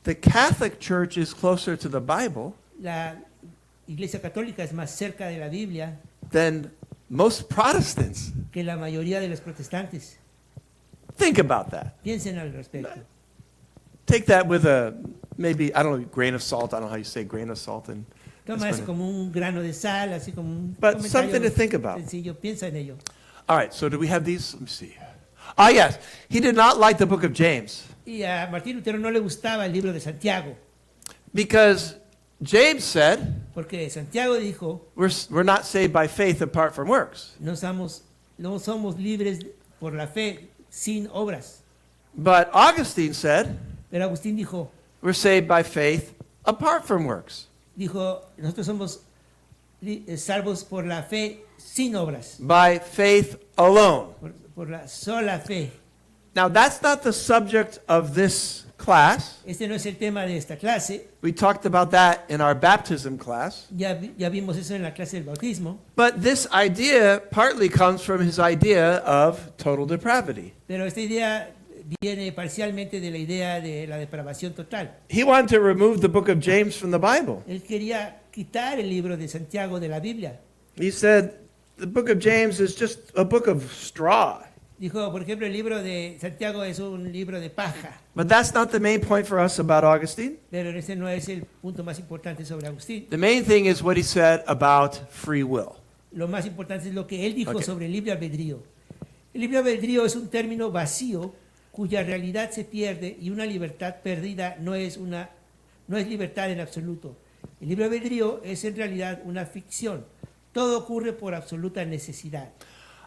A: the Catholic Church is closer to the Bible
B: la iglesia católica es más cerca de la Biblia
A: than most Protestants.
B: que la mayoría de los protestantes.
A: Think about that.
B: Piensen al respecto.
A: Take that with a, maybe, I don't know, grain of salt. I don't know how you say grain of salt. And
B: Toma eso como un grano de sal, así como un
A: But
B: comentario
A: something to think about.
B: sencillo. Piensa en ello.
A: all right, so do we have these? Let me see. Ah, yes. He did not like the book of James
B: Y a Martín Lutero no le gustaba el libro de Santiago,
A: because James said,
B: porque Santiago dijo,
A: we're not saved by faith apart from works.
B: no somos libres por la fe sin obras.
A: But Augustine said,
B: Pero Agustín dijo,
A: we're saved by faith apart from works.
B: nosotros somos salvos por la fe sin obras,
A: By faith alone.
B: por la sola fe.
A: Now, that's not the subject of this class.
B: Este no es el tema de esta clase,
A: We talked about that in our baptism class.
B: ya vimos eso en la clase del bautismo,
A: But this idea partly comes from his idea of total depravity.
B: pero esta idea viene parcialmente de la idea de la depravación total.
A: He wanted to remove the book of James from the Bible.
B: Él quería quitar el libro de Santiago de la Biblia.
A: He said the book of James is just a book of straw.
B: Dijo, por ejemplo, el libro de Santiago es un libro de paja,
A: But that's not the main point for us about Augustine.
B: pero ese no es el punto más importante sobre Agustín.
A: The main thing is what he said about free will.
B: Lo más importante es lo que él dijo
A: Ok.
B: sobre el libre albedrío. El libre albedrío es un término vacío cuya realidad se pierde y una libertad perdida no es libertad en absoluto. El libre albedrío es en realidad una ficción. Todo ocurre por absoluta necesidad.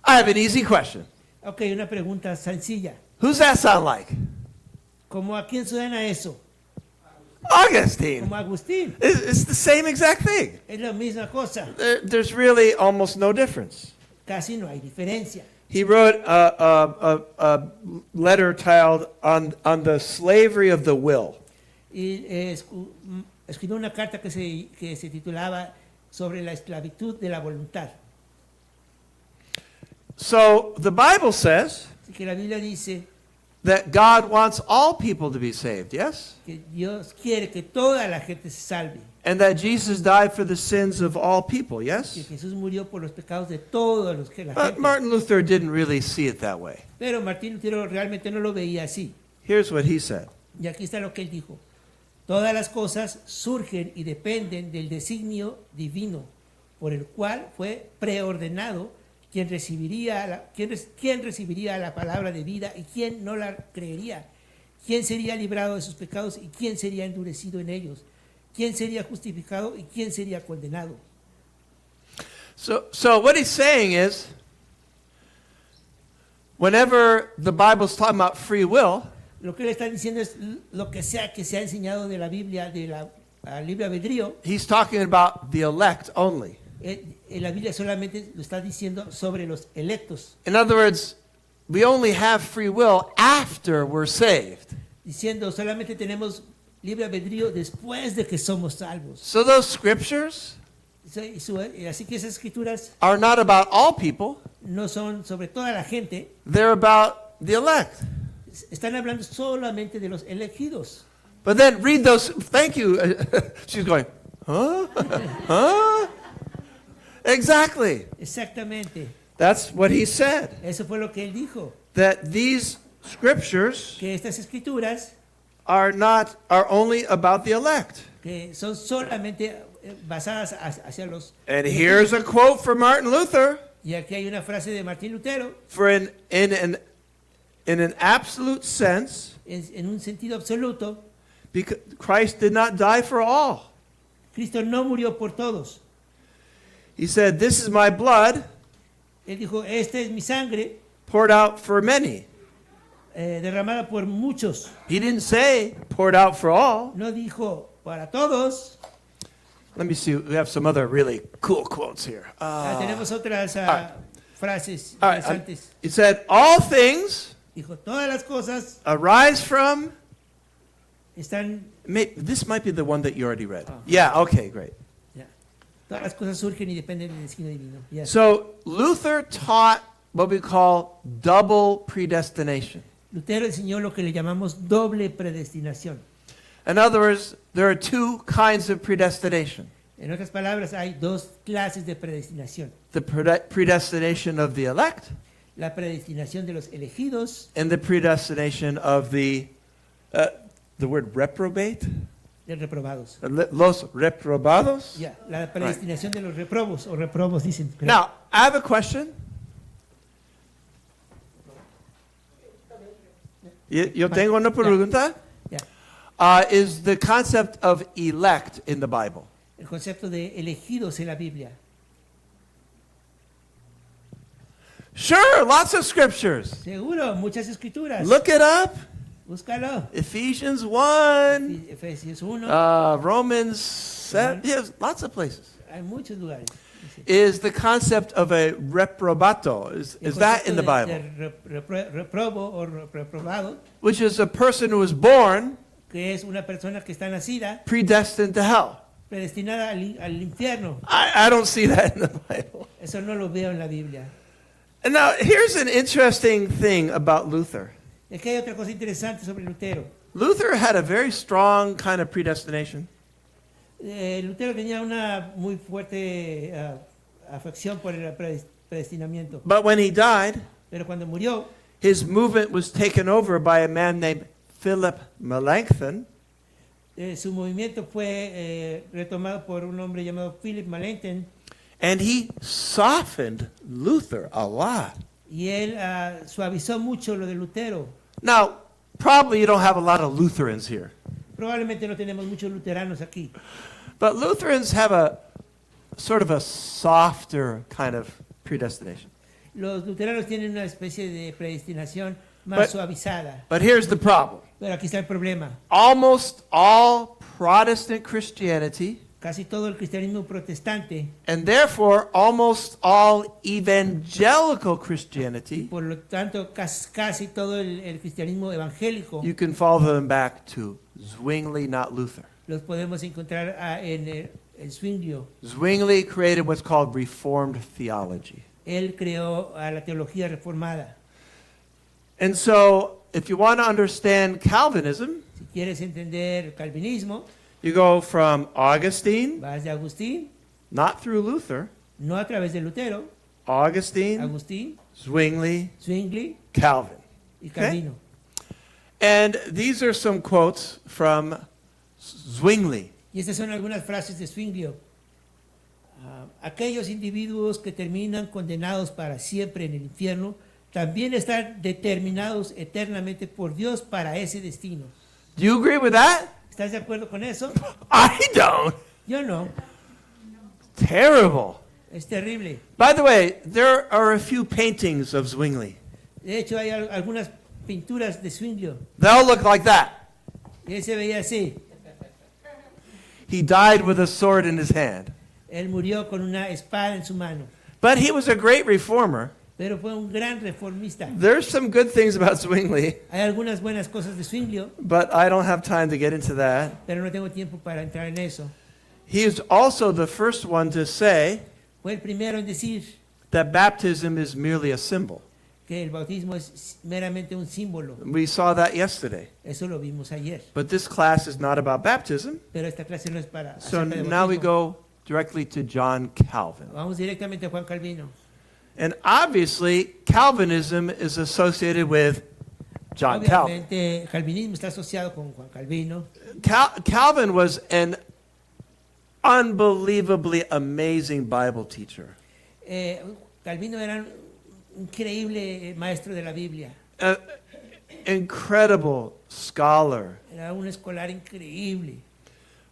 A: I have an easy question.
B: Ok, una pregunta sencilla.
A: Who's that sound like?
B: ¿Cómo a quién suena eso?
A: Augustine.
B: Como a Agustín.
A: It's the same exact thing.
B: Es la misma cosa.
A: There's really almost no difference.
B: Casi no hay diferencia.
A: He wrote a letter titled on the slavery of the will.
B: y escribió una carta que se titulaba sobre la esclavitud de la voluntad.
A: So the Bible says
B: Así que la Biblia dice
A: that God wants all people to be saved, yes?
B: que Dios quiere que toda la gente se salve,
A: And that Jesus died for the sins of all people,
B: que
A: yes?
B: Jesús murió por los pecados de todos los que la
A: But
B: gente.
A: Martin Luther didn't really see it that way.
B: Pero Martín Lutero realmente no lo veía así.
A: Here's what he said.
B: Y aquí está lo que él dijo. Todas las cosas surgen y dependen del designio divino, por el cual fue preordenado quién recibiría la palabra de vida y quién no la creería, quién sería librado de sus pecados y quién sería endurecido en ellos, quién sería justificado y quién sería condenado.
A: So what he's saying is, whenever the Bible's talking about free will,
B: Lo que él está diciendo es lo que sea que se ha enseñado de la Biblia, de la libre albedrío.
A: he's talking about the elect only.
B: En la Biblia solamente lo está diciendo sobre los electos,
A: In other words, we only have free will after we're saved.
B: diciendo solamente tenemos libre albedrío después de que somos salvos.
A: So those scriptures
B: Así que esas escrituras
A: are not about all people,
B: no son sobre toda la gente,
A: they're about the elect.
B: están hablando solamente de los elegidos.
A: But then read those, thank you. She's going, huh? Huh? Exactly.
B: Exactamente,
A: That's what he said.
B: eso fue lo que él dijo,
A: That these scriptures
B: que estas escrituras
A: are only about the elect.
B: que son solamente basadas hacia los
A: And here's a quote from Martin Luther.
B: y aquí hay una frase de Martín Lutero,
A: For in an absolute sense,
B: en un sentido absoluto,
A: because Christ did not die for all.
B: Cristo no murió por todos.
A: He said, "This is my blood
B: Él dijo, esta es mi sangre
A: poured out for many."
B: derramada por muchos.
A: He didn't say poured out for all.
B: No dijo para todos.
A: Let me see. We have some other really cool quotes here.
B: Tenemos otras frases
A: All right,
B: interesantes.
A: He said, "All things
B: Dijo, todas las cosas
A: arise from."
B: están,
A: This might be the one that you already read. Yeah. Okay. Great.
B: ya, todas las cosas surgen y dependen del destino divino. Ya.
A: So Luther taught what we call double predestination.
B: Lutero enseñó lo que le llamamos doble predestinación.
A: In other words, there are two kinds of predestination.
B: En otras palabras, hay dos clases de predestinación.
A: The predestination of the elect
B: La predestinación de los elegidos,
A: and the predestination of the word reprobate?
B: de reprobados.
A: Los reprobados?
B: Ya, la predestinación de los reprobos, o reprobos dicen.
A: Now, I have a question. Yo tengo una pregunta.
B: Ya.
A: Is the concept of elect in the Bible?
B: El concepto de elegidos en la Biblia.
A: Sure, lots of scriptures.
B: Seguro, muchas escrituras.
A: Look it up.
B: Búscalo.
A: Ephesians 1,
B: Efesios 1.
A: Romans 7, yes, lots of places.
B: Hay muchos lugares. Dice.
A: Is the concept of a reprobato, is
B: El
A: that in the
B: concepto
A: Bible?
B: de reprobo o reprobado,
A: Which is a person who was born
B: que es una persona que está nacida,
A: predestined to hell.
B: predestinada al infierno.
A: I don't see that in the Bible.
B: Eso no lo veo en la Biblia.
A: And now, here's an interesting thing about Luther.
B: Es que hay otra cosa interesante sobre Lutero.
A: Luther had a very strong kind of predestination.
B: Lutero tenía una muy fuerte afección por el predestinamiento.
A: But when he died,
B: Pero cuando murió,
A: his movement was taken over by a man named Philip Melanchthon.
B: su movimiento fue retomado por un hombre llamado Philip Melanchthon,
A: And he softened Luther a lot.
B: y él suavizó mucho lo de Lutero.
A: Now, probably you don't have a lot of Lutherans here.
B: Probablemente no tenemos muchos luteranos aquí,
A: But Lutherans have a sort of a softer kind of predestination.
B: los luteranos tienen una especie de predestinación más
A: But-
B: suavizada.
A: But here's the problem.
B: Pero aquí está el problema.
A: Almost all Protestant Christianity
B: casi todo el cristianismo protestante,
A: and therefore almost all evangelical Christianity,
B: por lo tanto casi todo el cristianismo evangélico,
A: you can follow them back to Zwingli, not Luther.
B: los podemos encontrar en el Zwinglio.
A: Zwingli created what's called Reformed theology.
B: Él creó a la teología reformada.
A: And so, if you want to understand Calvinism,
B: Si quieres entender el calvinismo,
A: you go from Augustine,
B: vas de Agustín,
A: not through Luther,
B: no a través de Lutero,
A: Augustine,
B: Agustín,
A: Zwingli,
B: Zwingli
A: Calvin.
B: y Calvino.
A: And these are some quotes from Zwingli.
B: Y estas son algunas frases de Zwinglio. Aquellos individuos que terminan condenados para siempre en el infierno también están determinados eternamente por Dios para ese destino.
A: Do you agree with that?
B: ¿Estás de acuerdo con eso?
A: I don't.
B: Yo no.
A: Terrible.
B: Es terrible.
A: By the way, there are a few paintings of Zwingli.
B: De hecho, hay algunas pinturas de Zwinglio.
A: They'll look like that.
B: Y él se veía así.
A: He died with a sword in his hand.
B: Él murió con una espada en su mano.
A: But he was a great reformer.
B: Pero fue un gran reformista.
A: There's some good things about Zwingli,
B: Hay algunas buenas cosas de Zwinglio,
A: but I don't have time to get into that.
B: pero no tengo tiempo para entrar en eso.
A: He is also the first one to say
B: Fue el primero en decir
A: that baptism is merely a symbol.
B: que el bautismo es meramente un símbolo.
A: We saw that yesterday.
B: Eso lo vimos ayer.
A: But this class is not about baptism.
B: Pero esta clase no es para
A: So
B: acerca de
A: now we
B: bautismo.
A: go directly to John Calvin.
B: Vamos directamente a Juan Calvino.
A: And obviously, Calvinism is associated with John Calvin.
B: Obviamente, el calvinismo está asociado con Juan Calvino.
A: Calvin was an unbelievably amazing Bible teacher.
B: Calvino era un increíble maestro de la Biblia.
A: An incredible scholar.
B: Era un escolar increíble.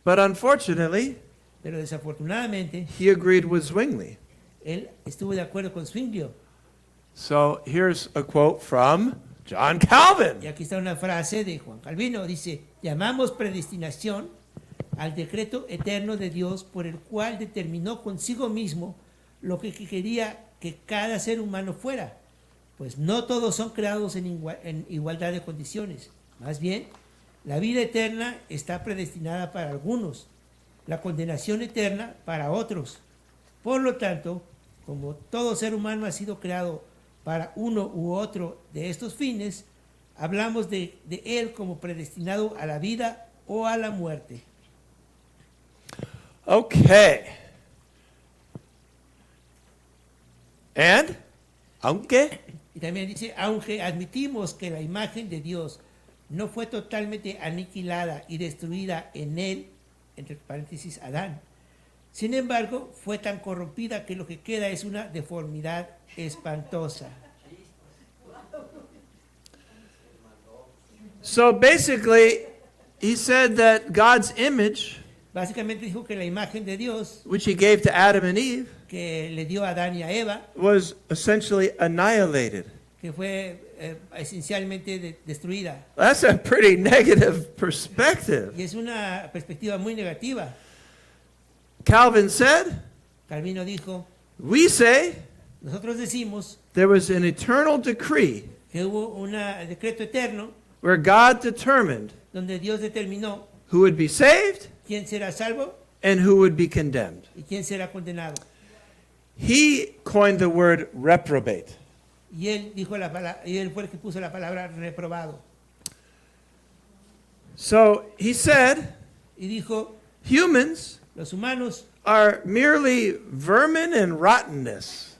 A: But unfortunately,
B: Pero desafortunadamente,
A: he agreed with Zwingli.
B: él estuvo de acuerdo con Zwinglio.
A: So here's a quote from John Calvin.
B: Y aquí está una frase de Juan Calvino. Dice, llamamos predestinación al decreto eterno de Dios por el cual determinó consigo mismo lo que quería que cada ser humano fuera. Pues no todos son creados en igualdad de condiciones. Más bien, la vida eterna está predestinada para algunos, la condenación eterna para otros. Por lo tanto, como todo ser humano ha sido creado para uno u otro de estos fines, hablamos de él como predestinado a la vida o a la muerte.
A: Okay. And, aunque,
B: Y también dice, aunque admitimos que la imagen de Dios no fue totalmente aniquilada y destruida en él, entre paréntesis, Adán, sin embargo, fue tan corrompida que lo que queda es una deformidad espantosa.
A: so basically, he said that God's image,
B: Básicamente dijo que la imagen de Dios
A: which he gave to Adam and Eve,
B: que le dio a Adán y a Eva,
A: was essentially annihilated.
B: que fue esencialmente destruida.
A: That's a pretty negative perspective.
B: Y es una perspectiva muy negativa.
A: Calvin said,
B: Calvino dijo,
A: we say
B: nosotros decimos
A: there was an eternal decree
B: que hubo un decreto eterno
A: where God determined
B: donde Dios determinó
A: who would be saved
B: quién será salvo
A: and who would be condemned.
B: y quién será condenado.
A: He coined the word reprobate.
B: Y él dijo y él fue el que puso la palabra reprobado.
A: So he said,
B: Y dijo,
A: humans
B: los humanos
A: are merely vermin and rottenness.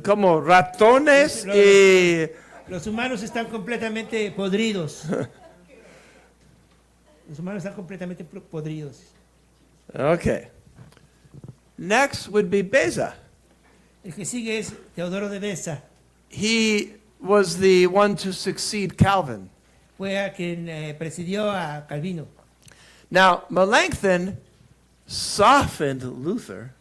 A: Como ratones y...
B: Los humanos están completamente podridos. Los humanos están completamente podridos.
A: Okay. Next would be Beza.
B: El que sigue es Teodoro de Beza.
A: He was the one to succeed Calvin.
B: Fue a quien presidió a Calvino.
A: Now, Melanchthon softened Luther,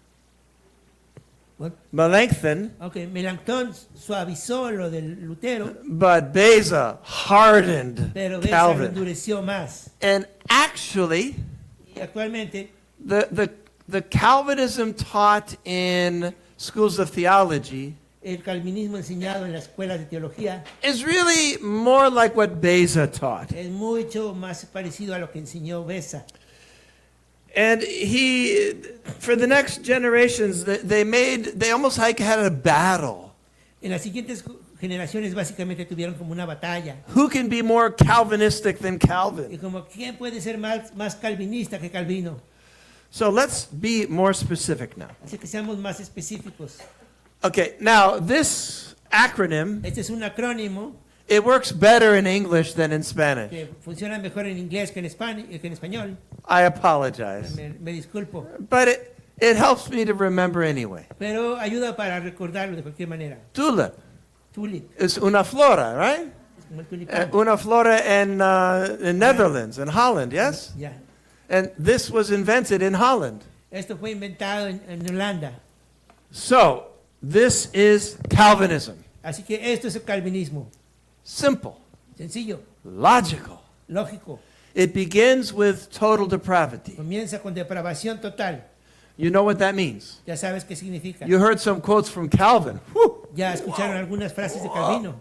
B: What?
A: Melanchthon,
B: Aunque Melanchthon suavizó lo del Lutero,
A: but Beza hardened
B: pero Beza lo
A: Calvin.
B: endureció más.
A: And actually,
B: Y actualmente
A: the Calvinism taught in schools of theology
B: el calvinismo enseñado en las escuelas de teología
A: is really more like what Beza taught.
B: es mucho más parecido a lo que enseñó Beza.
A: And he, for the next generations, they almost like had a battle.
B: En las siguientes generaciones básicamente tuvieron como una batalla.
A: Who can be more Calvinistic than
B: Y
A: Calvin?
B: como, ¿quién puede ser más calvinista que Calvino?
A: So let's be more specific now.
B: Así que seamos más específicos.
A: Okay, now this acronym,
B: Este es un acrónimo
A: it works better in English than in Spanish.
B: que funciona mejor en inglés que en español.
A: I apologize.
B: Me disculpo.
A: But it helps me to remember anyway.
B: Pero ayuda para recordarlo de cualquier manera.
A: Tulip
B: Tulip,
A: is una flora, right?
B: es como el tulipán.
A: Una flora in Netherlands, in Holland, yes?
B: Ya.
A: And this was invented in Holland.
B: Esto fue inventado en Holanda.
A: So, this is Calvinism.
B: Así que esto es el calvinismo.
A: Simple,
B: Sencillo,
A: logical.
B: lógico.
A: It begins with total depravity.
B: Comienza con depravación total.
A: You know what that means.
B: Ya sabes qué significa.
A: You heard some quotes from Calvin. Whew.
B: Ya escucharon algunas frases de Calvino.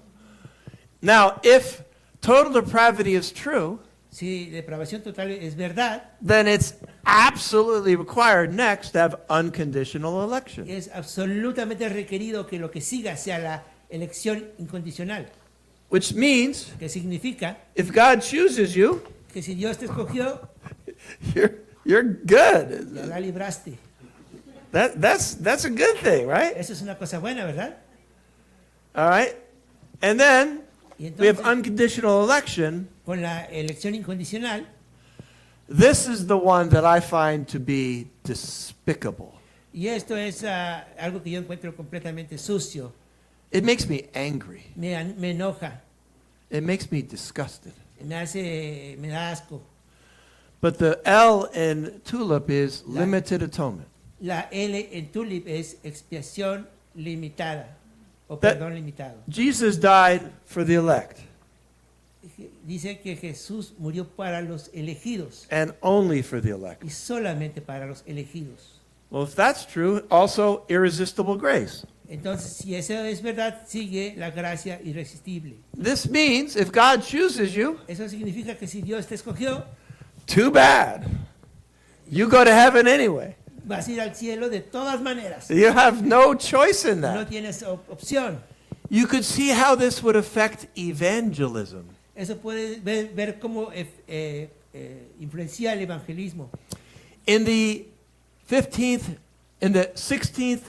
A: Now, if total depravity is true,
B: Si depravación total es verdad,
A: then it's absolutely required next to have unconditional election.
B: es absolutamente requerido que lo que siga sea la elección incondicional.
A: Which means,
B: Que significa
A: if God chooses you,
B: que si Dios te escogió,
A: you're good.
B: ya la libraste.
A: That's a good thing, right?
B: Eso es una cosa buena, ¿verdad?
A: All right. And then
B: Y
A: we have
B: entonces,
A: unconditional election.
B: con la elección incondicional,
A: This is the one that I find to be despicable.
B: y esto es algo que yo encuentro completamente sucio,
A: It makes me angry.
B: me enoja,
A: It makes me disgusted.
B: me da asco.
A: But the L in tulip is limited atonement.
B: La L en tulip es expiación limitada, o
A: That-
B: perdón limitado.
A: Jesus died for the elect
B: Dice que Jesús murió para los elegidos
A: and only for the elect.
B: y solamente para los elegidos.
A: Well, if that's true, also irresistible grace.
B: Entonces, si eso es verdad, sigue la gracia irresistible.
A: This means if God chooses you,
B: Eso significa que si Dios te escogió,
A: too bad. You go to heaven anyway.
B: vas a ir al cielo de todas maneras.
A: You have no choice in
B: No
A: that.
B: tienes opción.
A: You could see how this would affect evangelism.
B: Eso puede ver cómo influencia el evangelismo.
A: In the 15th, in the 16th,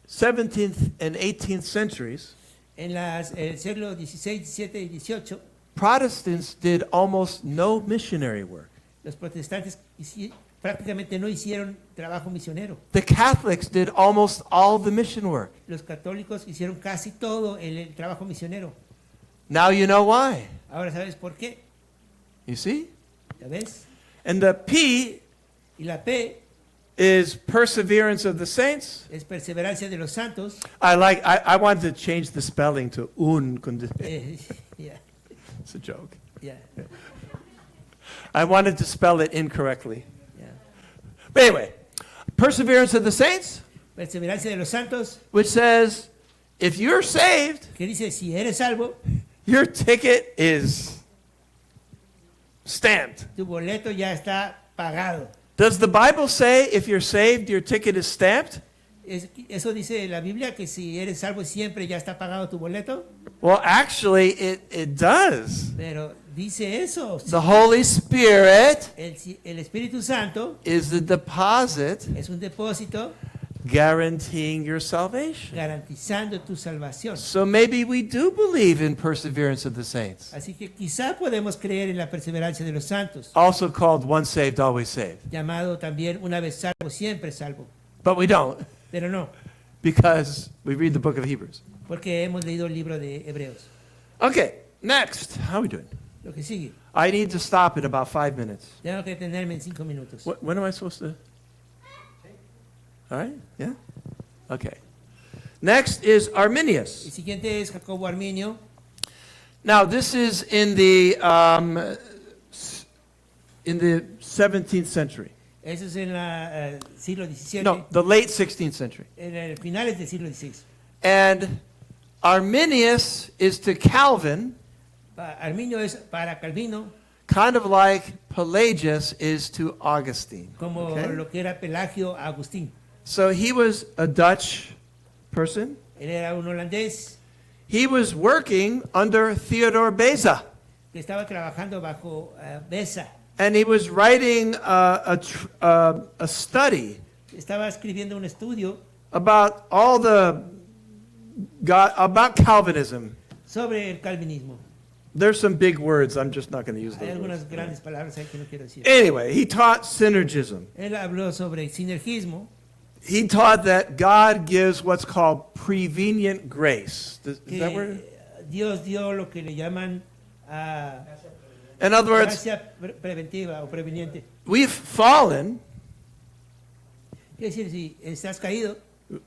A: 17th, and 18th centuries,
B: En el siglo XVI, XVII y XVIII,
A: Protestants did almost no missionary work.
B: los protestantes prácticamente no hicieron trabajo misionero.
A: The Catholics did almost all the mission work.
B: Los católicos hicieron casi todo el trabajo misionero.
A: Now you know why.
B: Ahora, ¿sabes por qué?
A: You see?
B: ¿Ya ves?
A: And the P
B: Y la P
A: is perseverance of the saints.
B: es perseverancia de los santos.
A: I wanted to change the spelling to un.
B: Ya,
A: It's a joke.
B: ya,
A: I wanted to spell it incorrectly.
B: ya.
A: But anyway, perseverance of the saints,
B: Perseverancia de los santos,
A: which says if you're saved,
B: que dice, si eres salvo,
A: your ticket is stamped.
B: tu boleto ya está pagado.
A: Does the Bible say if you're saved, your ticket is stamped?
B: Eso dice la Biblia, que si eres salvo siempre ya está pagado tu boleto.
A: Well, actually, it does.
B: Pero dice eso.
A: The Holy Spirit
B: El Espíritu Santo
A: is the deposit
B: es un depósito
A: guaranteeing your salvation.
B: garantizando tu salvación.
A: So maybe we do believe in perseverance of the saints,
B: Así que quizá podemos creer en la perseverancia de los santos,
A: also called once saved, always saved.
B: llamado también una vez salvo, siempre salvo.
A: But we don't,
B: Pero no,
A: because we read the book of Hebrews.
B: porque hemos leído el libro de Hebreos.
A: Okay, next. How are we doing?
B: Lo que sigue.
A: I need to stop in about 5 minutes.
B: Tengo que detenerme en 5 minutos.
A: When am I supposed to? All right, yeah? Okay. Next is
B: El
A: Arminius.
B: siguiente es Jacobo Arminio.
A: Now, this is in the 17th century.
B: Eso es en el siglo XVII,
A: No, the late 16th century.
B: en el finales del siglo XVI.
A: And Arminius is to Calvin
B: Arminio es para Calvino
A: kind of like Pelagius is to Augustine.
B: como
A: Okay?
B: lo que era Pelagio a Agustín.
A: So he was a Dutch person.
B: Él era un holandés
A: He was working under Theodore Beza.
B: que estaba trabajando bajo Beza.
A: And he was writing a study
B: Estaba escribiendo un estudio
A: about about Calvinism.
B: sobre el calvinismo.
A: There's some big words. I'm just not going to use
B: Hay
A: those
B: algunas
A: words.
B: grandes palabras ahí que no quiero decir.
A: Anyway, he taught synergism.
B: Él habló sobre sinergismo,
A: He taught that God gives what's called prevenient grace. Is that word?
B: que Dios dio lo que le llaman
A: In other words,
B: gracia preventiva o preveniente.
A: we've fallen,
B: Es decir, si estás caído,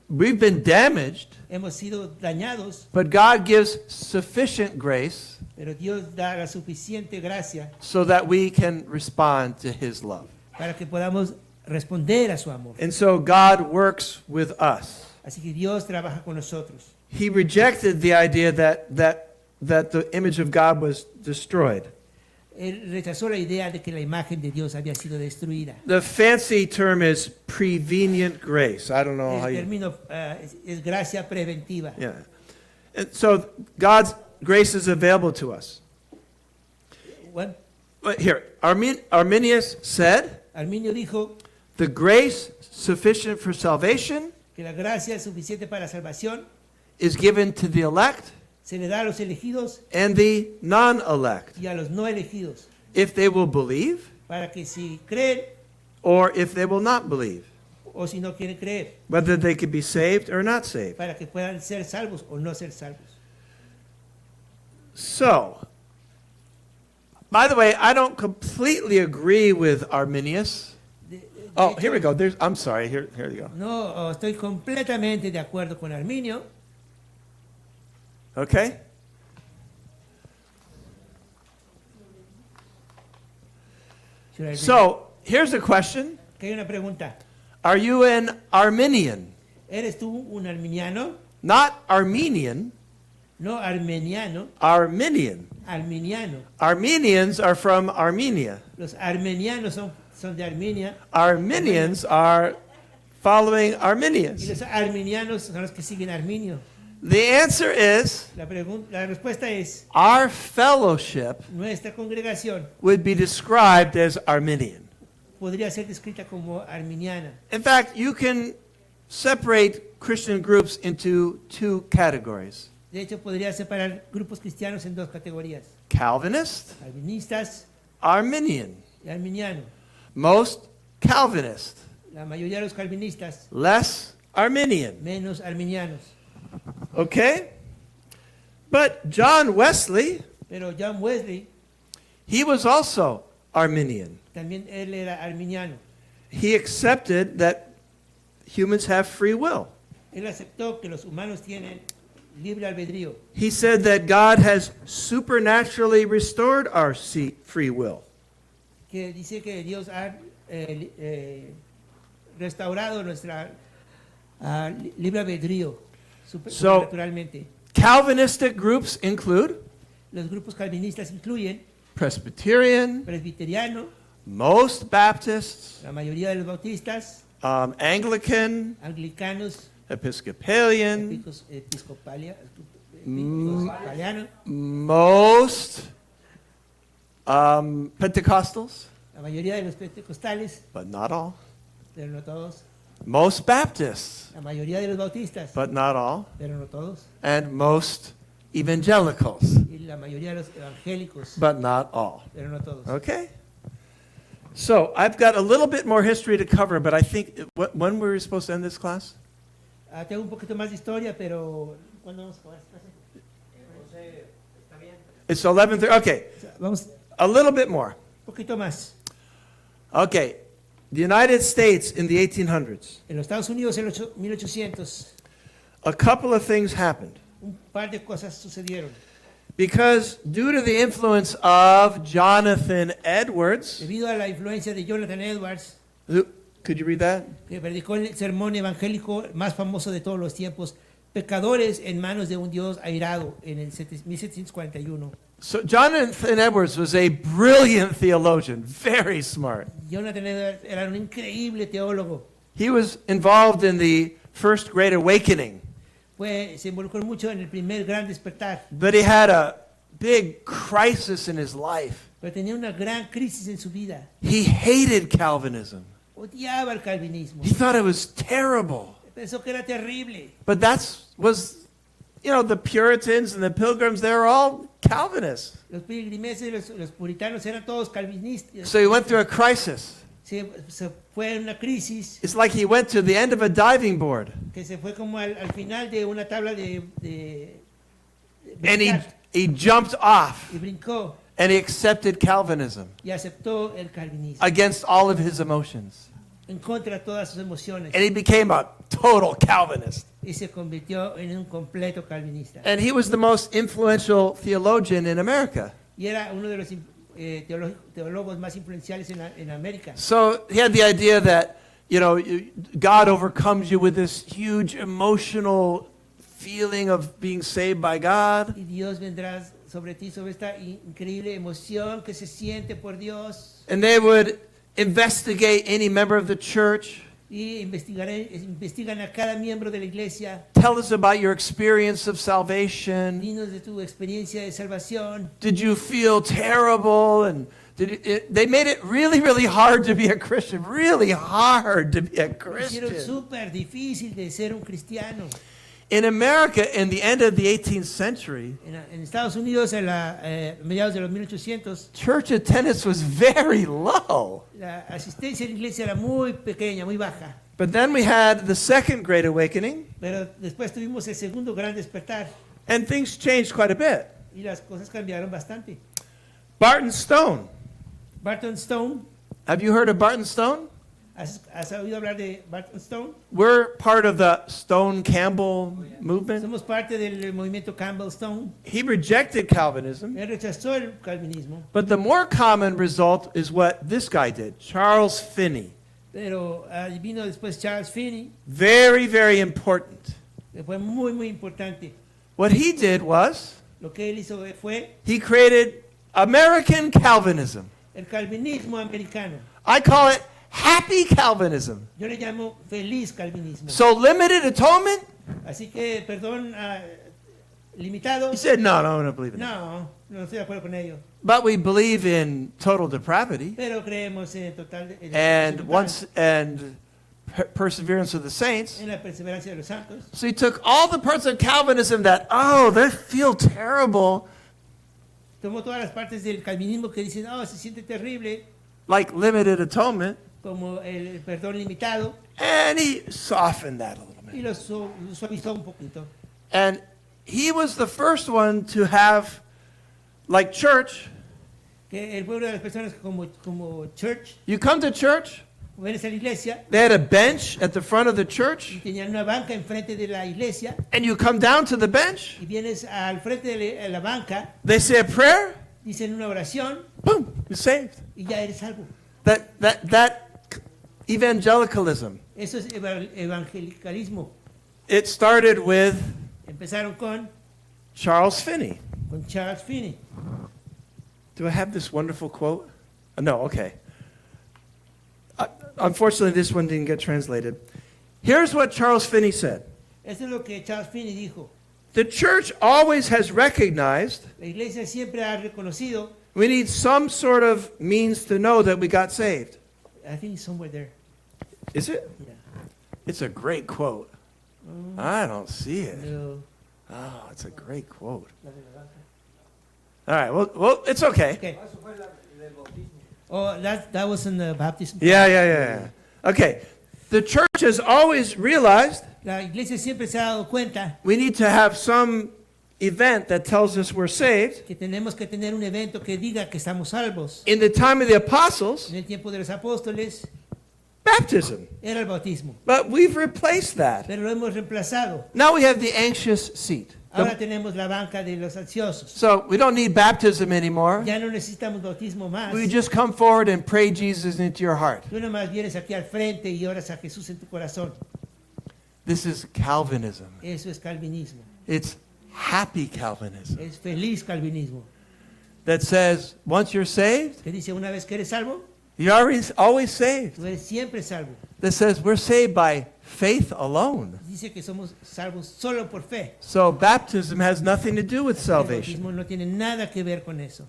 A: we've been damaged,
B: hemos sido dañados,
A: but God gives sufficient grace
B: pero Dios da la suficiente gracia
A: so that we can respond to his love.
B: para que podamos responder a su amor.
A: And so God works with us.
B: Así que Dios trabaja con nosotros.
A: He rejected the idea that the image of God was destroyed.
B: Él rechazó la idea de que la imagen de Dios había sido destruida.
A: The fancy term is prevenient grace. I don't know how
B: El
A: you.
B: término es gracia preventiva.
A: Yeah. And so God's grace is available to us.
B: Bueno,
A: But here, Arminius said,
B: Arminio dijo
A: the grace sufficient for salvation
B: que la gracia suficiente para la salvación
A: is given to the elect
B: se le da a los elegidos
A: and the non-elect,
B: y a los no elegidos,
A: if they will believe
B: para que si creen
A: or if they will not believe,
B: o si no quieren creer,
A: whether they could be saved or not saved.
B: para que puedan ser salvos o no ser salvos.
A: So, by the way, I don't completely agree with Arminius.
B: De
A: Oh,
B: hecho,
A: here we go. I'm sorry. Here you go.
B: No estoy completamente de acuerdo con Arminio.
A: Okay? So, here's a question.
B: Que hay una pregunta.
A: Are you an Arminian?
B: ¿Eres tú un arminiano?
A: Not Armenian,
B: No armeniano,
A: Arminian.
B: arminiano.
A: Armenians are from Armenia.
B: Los armenianos son de Armenia
A: Arminians are following
B: y
A: Arminius.
B: los arminianos son los que siguen a Arminio.
A: The answer is
B: La respuesta es,
A: our fellowship
B: nuestra congregación
A: would be described as Arminian.
B: podría ser descrita como arminiana.
A: In fact, you can separate Christian groups into two categories:
B: De hecho, podría separar grupos cristianos en dos categorías,
A: Calvinist,
B: calvinistas
A: Arminian.
B: y arminiano.
A: Most Calvinist,
B: La mayoría de los calvinistas,
A: less Arminian.
B: menos arminianos.
A: Okay? But John Wesley,
B: Pero John Wesley,
A: he was also Arminian.
B: también él era arminiano.
A: He accepted that humans have free will.
B: Él aceptó que los humanos tienen libre albedrío.
A: He said that God has supernaturally restored our free will.
B: Que dice que Dios ha restaurado nuestra libre albedrío supernaturalmente.
A: Calvinistic groups include
B: Los grupos calvinistas incluyen
A: Presbyterian,
B: presbiteriano,
A: most Baptists,
B: la mayoría de los bautistas,
A: Anglican,
B: anglicanos,
A: Episcopalian,
B: episcopaliano,
A: most Pentecostals,
B: la mayoría de los pentecostales,
A: but not all.
B: pero no todos,
A: Most Baptists,
B: la mayoría de los bautistas,
A: but not all.
B: pero no todos,
A: And most evangelicals,
B: y la mayoría de los evangélicos,
A: but not all.
B: pero no todos.
A: Okay? So I've got a little bit more history to cover, but I think, when were we supposed to end this class?
B: Tengo un poquito más de historia, pero ¿cuándo vamos a acabar esta clase?
A: It's 11:30. Okay,
B: Vamos
A: a little bit more.
B: un poquito más.
A: Okay, the United States in the 1800s.
B: En los Estados Unidos en los 1800
A: a couple of things happened.
B: Un par de cosas sucedieron.
A: Because due to the influence of Jonathan Edwards,
B: Debido a la influencia de Jonathan Edwards,
A: could you read that?
B: que predicó el sermón evangélico más famoso de todos los tiempos, Pecadores en manos de un Dios airado, en el 1741.
A: So Jonathan Edwards was a brilliant theologian, very smart.
B: Jonathan Edwards era un increíble teólogo.
A: He was involved in the First Great Awakening,
B: Se involucró mucho en el primer gran despertar,
A: but he had a big crisis in his life.
B: pero tenía una gran crisis en su vida.
A: He hated Calvinism.
B: Odiaba el calvinismo.
A: He thought it was terrible.
B: Pensó que era terrible.
A: But the Puritans and the Pilgrims, they were all Calvinists.
B: Los pilgrimeses y los puritanos eran todos calvinistas.
A: So he went through a crisis.
B: Se fue en una crisis
A: It's like he went to the end of a diving board.
B: que se fue como al final de una tabla de
A: And
B: brincar,
A: he jumped off
B: y brincó
A: and he accepted Calvinism
B: y aceptó el calvinismo
A: against all of his emotions.
B: en contra de todas sus emociones
A: And he became a total Calvinist.
B: y se convirtió en un completo calvinista.
A: And he was the most influential theologian in America.
B: Y era uno de los teólogos más influenciales en América.
A: So he had the idea that, God overcomes you with this huge emotional feeling of being saved by God.
B: Y Dios vendrá sobre ti, sobre esta increíble emoción que se siente por Dios.
A: And they would investigate any member of the church.
B: Y investigan a cada miembro de la iglesia.
A: Tell us about your experience of salvation.
B: Dinos de tu experiencia de salvación.
A: Did you feel terrible? And they made it really, really hard to be a Christian. Really hard to be a
B: Hicieron
A: Christian.
B: súper difícil de ser un cristiano.
A: In America, in the end of the 18th century,
B: En Estados Unidos, en mediados de los 1800,
A: church attendance was very low.
B: la asistencia a la iglesia era muy pequeña, muy baja.
A: But then we had the Second Great Awakening,
B: Pero después tuvimos el segundo gran despertar
A: and things changed quite a bit.
B: y las cosas cambiaron bastante.
A: Barton Stone.
B: Barton Stone,
A: Have you heard of Barton Stone?
B: ¿has oído hablar de Barton Stone?
A: We're part of the Stone Campbell movement.
B: Somos parte del movimiento Campbell Stone.
A: He rejected Calvinism,
B: Él rechazó el calvinismo,
A: but the more common result is what this guy did, Charles Finney.
B: pero vino después Charles Finney,
A: Very, very important.
B: que fue muy, muy importante.
A: What he did was
B: Lo que él hizo fue
A: he created American Calvinism.
B: el calvinismo americano.
A: I call it happy Calvinism.
B: Yo le llamo feliz calvinismo.
A: So limited atonement?
B: Así que, perdón, limitado.
A: He said, no, I don't believe in it.
B: No estoy de acuerdo con ello.
A: But we believe in total depravity
B: Pero creemos en
A: perseverance of the saints.
B: en la perseverancia de los santos.
A: So he took all the parts of Calvinism that, they feel terrible,
B: Tomó todas las partes del calvinismo que dicen, se siente terrible,
A: like limited atonement,
B: como el perdón limitado,
A: and he softened that a little
B: y
A: bit.
B: lo suavizó un poquito.
A: And he was the first one to have, like church,
B: Que el pueblo de las personas como church,
A: you come to church,
B: vienes a la iglesia,
A: they had a bench at the front of the church,
B: y tenían una banca enfrente de la iglesia,
A: and you come down to the bench,
B: y vienes al frente de la banca,
A: they say a prayer,
B: dicen una oración,
A: boom, you're saved.
B: y ya eres salvo.
A: That evangelicalism,
B: Eso es evangelicalismo.
A: it started with
B: Empezaron con
A: Charles Finney.
B: Charles Finney.
A: Do I have this wonderful quote? No, okay. Unfortunately, this one didn't get translated. Here's what Charles Finney said.
B: Eso es lo que Charles Finney dijo.
A: The church always has recognized
B: La iglesia siempre ha reconocido,
A: we need some sort of means to know that we got saved.
B: I think it's somewhere there.
A: Is it?
B: Yeah.
A: It's a great quote. I don't see it.
B: No.
A: Oh, it's a great quote. All right, well, it's okay.
B: Okay. Oh, that was in the baptism.
A: Yeah. Okay. The church has always realized
B: La iglesia siempre se ha dado cuenta
A: we need to have some event that tells us we're saved.
B: que tenemos que tener un evento que diga que estamos salvos.
A: In the time of the apostles,
B: En el tiempo de los apóstoles,
A: baptism.
B: era el bautismo.
A: But we've replaced that.
B: Pero lo hemos reemplazado.
A: Now we have the anxious seat.
B: Ahora tenemos la banca de los ansiosos.
A: So we don't need baptism anymore.
B: Ya no necesitamos bautismo más.
A: We just come forward and pray Jesus into your heart.
B: Tú nomás vienes aquí al frente y oras a Jesús en tu corazón.
A: This is Calvinism.
B: Eso es calvinismo.
A: It's happy Calvinism
B: Es feliz calvinismo.
A: that says once you're saved,
B: Que dice, una vez que eres salvo,
A: you're always saved.
B: tú eres siempre salvo.
A: That says we're saved by faith alone.
B: Dice que somos salvos solo por fe.
A: So baptism has nothing to do with
B: El
A: salvation.
B: bautismo no tiene nada que ver con eso.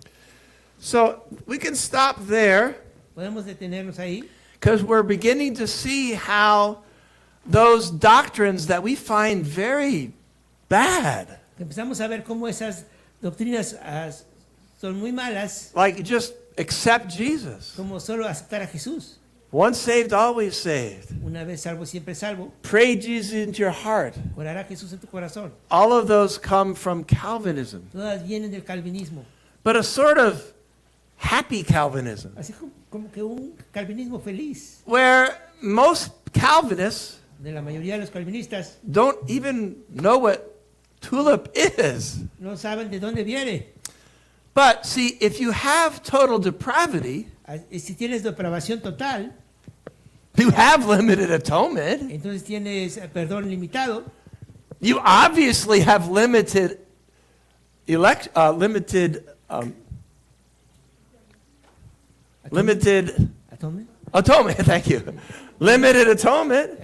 A: So we can stop there
B: Podemos detenernos ahí
A: because we're beginning to see how those doctrines that we find very bad,
B: empezamos a ver cómo esas doctrinas son muy malas,
A: like just accept Jesus.
B: como solo aceptar a Jesús.
A: Once saved, always saved.
B: Una vez salvo, siempre salvo.
A: Pray Jesus into your heart.
B: Orar a Jesús en tu corazón.
A: All of those come from Calvinism,
B: Todas vienen del calvinismo.
A: but a sort of happy Calvinism,
B: Así como que un calvinismo feliz.
A: where most Calvinists
B: De la mayoría de los calvinistas
A: don't even know what tulip is.
B: no saben de dónde viene.
A: But see, if you have total depravity,
B: Si tienes depravación total,
A: you have limited atonement.
B: entonces tienes perdón limitado.
A: You obviously have limited limited
B: Atonement.
A: atonement. Thank you. Limited atonement.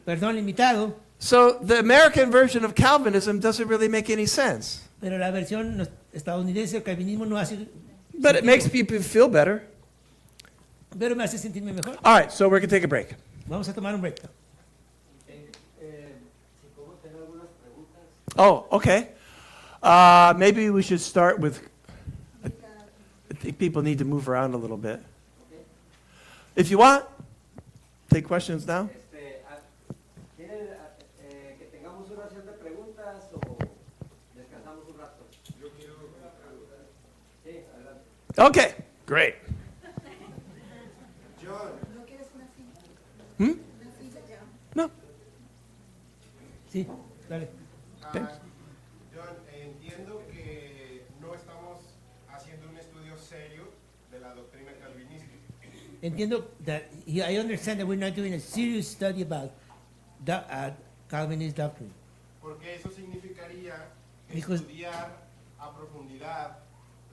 B: Perdón limitado.
A: So the American version of Calvinism doesn't really make any sense.
B: Pero la versión estadounidense del calvinismo no hace.
A: But it
B: sentido.
A: makes people feel better.
B: Pero me hace sentirme mejor.
A: All right, so we're going to take a break.
B: Vamos a tomar un break.
A: Oh, okay. Maybe we should start with. I think people need to move around a little bit. If you want, take questions now.
C: ¿Quieren que tengamos una sesión de preguntas o descansamos un rato? Yo quiero. Sí, adelante.
A: Okay, great.
C: John.
A: Hmm? No.
B: Sí, dale.
A: Thanks.
D: John, entiendo que no estamos haciendo un estudio serio de la doctrina calvinista.
B: Entiendo that I understand that we're not doing a serious study about Calvinist doctrine.
D: Porque eso significaría
B: Because-
D: estudiar a profundidad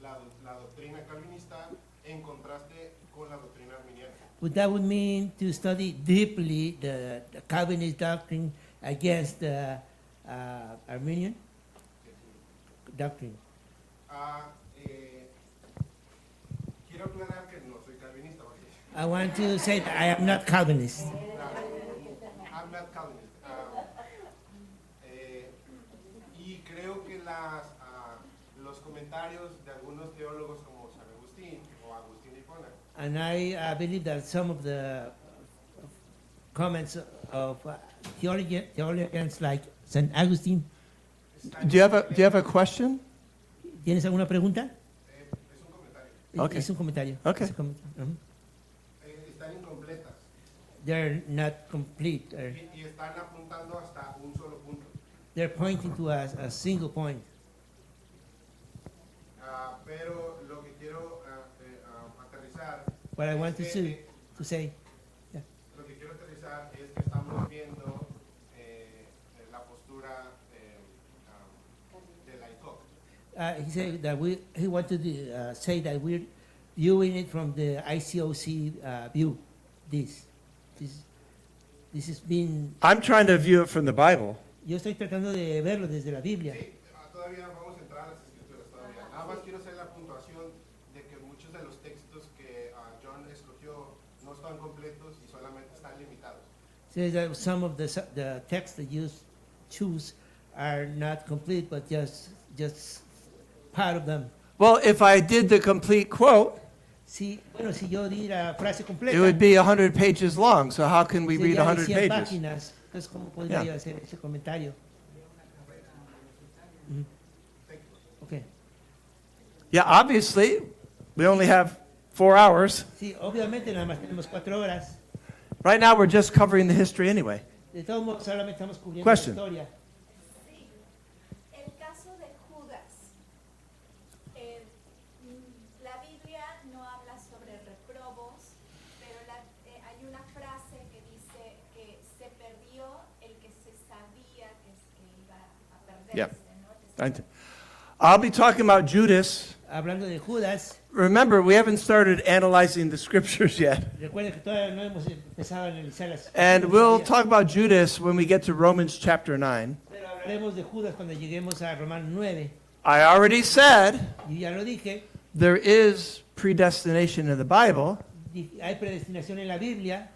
D: la doctrina calvinista en contraste con la doctrina arminiana.
B: But that would mean to study deeply the Calvinist doctrine against the Arminian doctrine.
D: Quiero aclarar que no soy calvinista. porque
B: I want to say that I am not Calvinist.
D: I'm not Calvinist. Y creo que los comentarios de algunos teólogos como San Agustín o Agustín de Hipona
B: And I believe that some of the comments of theologians like St. Augustine.
A: Do you have a question?
B: ¿Tienes alguna pregunta?
D: es un comentario.
A: Okay.
B: Es un comentario.
A: Okay.
B: Es un comentario. Ujú.
D: Están incompletas
B: They're not complete.
D: y están apuntando hasta un solo punto.
B: They're pointing to a single point.
D: Pero lo que quiero aterrizar
B: What I want
D: es
B: to say.
D: lo que quiero aterrizar es que estamos viendo la postura de la ICOC.
B: He said that he wanted to say that we're viewing it from the ICOC view. This has been.
A: I'm trying to view it from the Bible.
B: Yo estoy tratando de verlo desde la Biblia.
D: Sí, todavía vamos a entrar a las escrituras todavía. Nada más quiero hacer la puntuación de que muchos de los textos que John escogió no están completos y solamente están limitados.
B: Says that some of the texts that you choose are not complete, but just part of them.
A: Well, if I did the complete quote,
B: Sí, bueno, si yo di la frase completa,
A: it would be 100 pages long. So how can we read
B: sería de
A: 100
B: 100
A: pages?
B: páginas. Entonces, ¿cómo podría
A: Yeah.
B: yo hacer ese comentario? Ujú. Okay.
A: Yeah, obviously, we only have 4 hours.
B: Sí, obviamente nada más tenemos 4 horas.
A: Right now, we're just covering the history anyway.
B: De todos modos, solamente estamos cubriendo
A: Question.
B: la historia.
E: Sí, el caso de Judas. La Biblia no habla sobre reprobos, pero hay una frase que dice que se perdió el que se sabía que iba a perderse,
A: Yeah.
E: ¿no?
A: I'll be talking about Judas.
B: Hablando de Judas,
A: Remember, we haven't started analyzing the scriptures yet.
B: recuerden que todavía no hemos empezado a analizar las
A: And we'll
B: todavía.
A: talk about Judas when we get to Romans chapter 9.
B: Pero hablaremos de Judas cuando lleguemos a Romanos 9.
A: I already said
B: Yo ya lo dije,
A: there is predestination in the Bible,
B: hay predestinación en la Biblia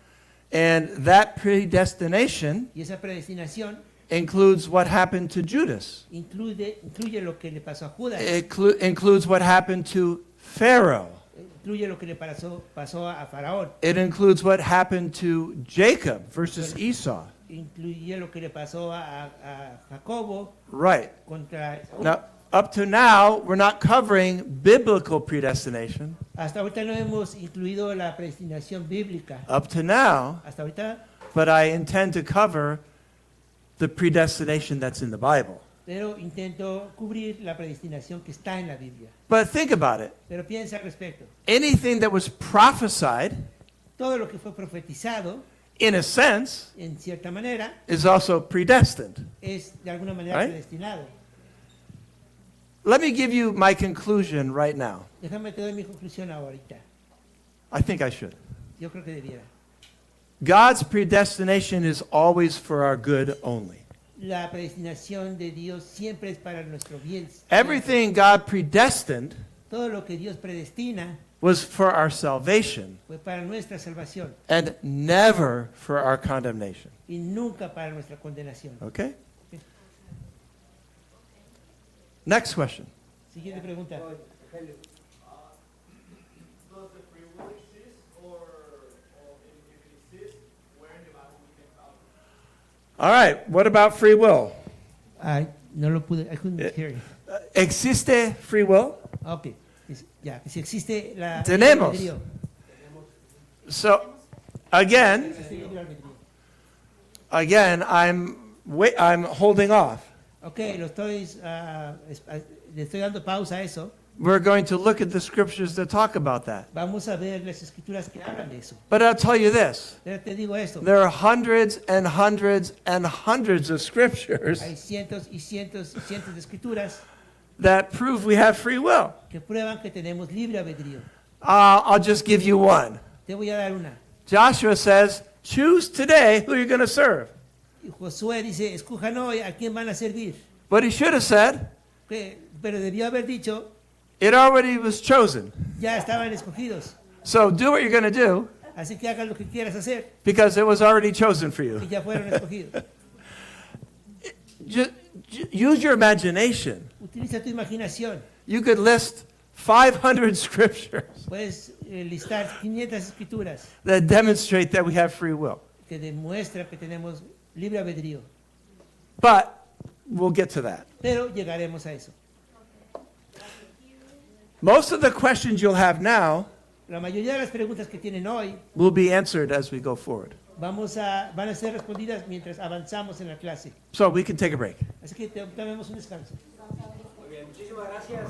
A: and that predestination
B: y esa predestinación
A: includes what happened to Judas.
B: incluye lo que le pasó a Judas,
A: It includes what happened to Pharaoh.
B: incluye lo que le pasó a Faraón,
A: It includes what happened to Jacob versus Esau.
B: incluye lo que le pasó a Jacobo
A: Right.
B: contra Esaú.
A: Now, up to now, we're not covering biblical predestination.
B: Hasta ahorita no hemos incluido la predestinación bíblica.
A: Up to now,
B: Hasta ahorita,
A: but I intend to cover the predestination that's in the Bible.
B: pero intento cubrir la predestinación que está en la Biblia.
A: But think about it.
B: Pero piensa al respecto.
A: Anything that was prophesied,
B: Todo lo que fue profetizado,
A: in a sense,
B: en cierta manera,
A: is also predestined.
B: es de alguna manera
A: Right.
B: predestinado.
A: Let me give you my conclusion right now.
B: Déjame te doy mi conclusión ahorita.
A: I think I should.
B: Yo creo que debiera.
A: God's predestination is always for our good only.
B: La predestinación de Dios siempre es para nuestro bien.
A: Everything God predestined
B: Todo lo que Dios predestina
A: was for our salvation
B: fue para nuestra salvación
A: and never for our condemnation.
B: y nunca para nuestra condenación.
A: Okay? Next question.
B: Siguiente pregunta.
D: Does the free will exist, or if it exists, where in the Bible we can find it?
A: All right, what about free will?
B: Ay, no lo pude. I couldn't hear you.
A: ¿Existe free will?
B: Ok. Ya, que si existe la.
A: Tenemos.
B: el libre albedrío.
A: So, again,
B: Existe el libre albedrío.
A: I'm holding off.
B: Ok, le estoy dando pausa a eso.
A: We're going to look at the scriptures that talk about that.
B: Vamos a ver las escrituras que hablan de eso.
A: But I'll tell you this.
B: Pero te digo esto.
A: There are hundreds and hundreds and hundreds of scriptures
B: Hay cientos y cientos y cientos de escrituras
A: that prove we have free will.
B: que prueban que tenemos libre albedrío.
A: I'll just give you one.
B: Te voy a dar una.
A: Joshua says, choose today who you're going to serve.
B: Y Josué dice, escojan hoy a quién van a servir.
A: But he should have said,
B: Pero debió haber dicho,
A: it already was chosen.
B: ya estaban escogidos.
A: So do what you're going to do
B: Así que hagan lo que quieras hacer,
A: because it was already chosen for
B: y
A: you.
B: ya fueron escogidos.
A: Just use your imagination.
B: Utiliza tu imaginación.
A: You could list 500 scriptures
B: Puedes listar 500 escrituras
A: that demonstrate that we have free will.
B: que demuestran que tenemos libre albedrío.
A: But we'll get to that.
B: Pero llegaremos a eso.
A: Most of the questions you'll have now
B: La mayoría de las preguntas que tienen hoy
A: will be answered as we go forward.
B: van a ser respondidas mientras avanzamos en la clase.
A: So we can take a break.
B: Así que tomemos un descanso.
C: Muy bien, muchísimas gracias.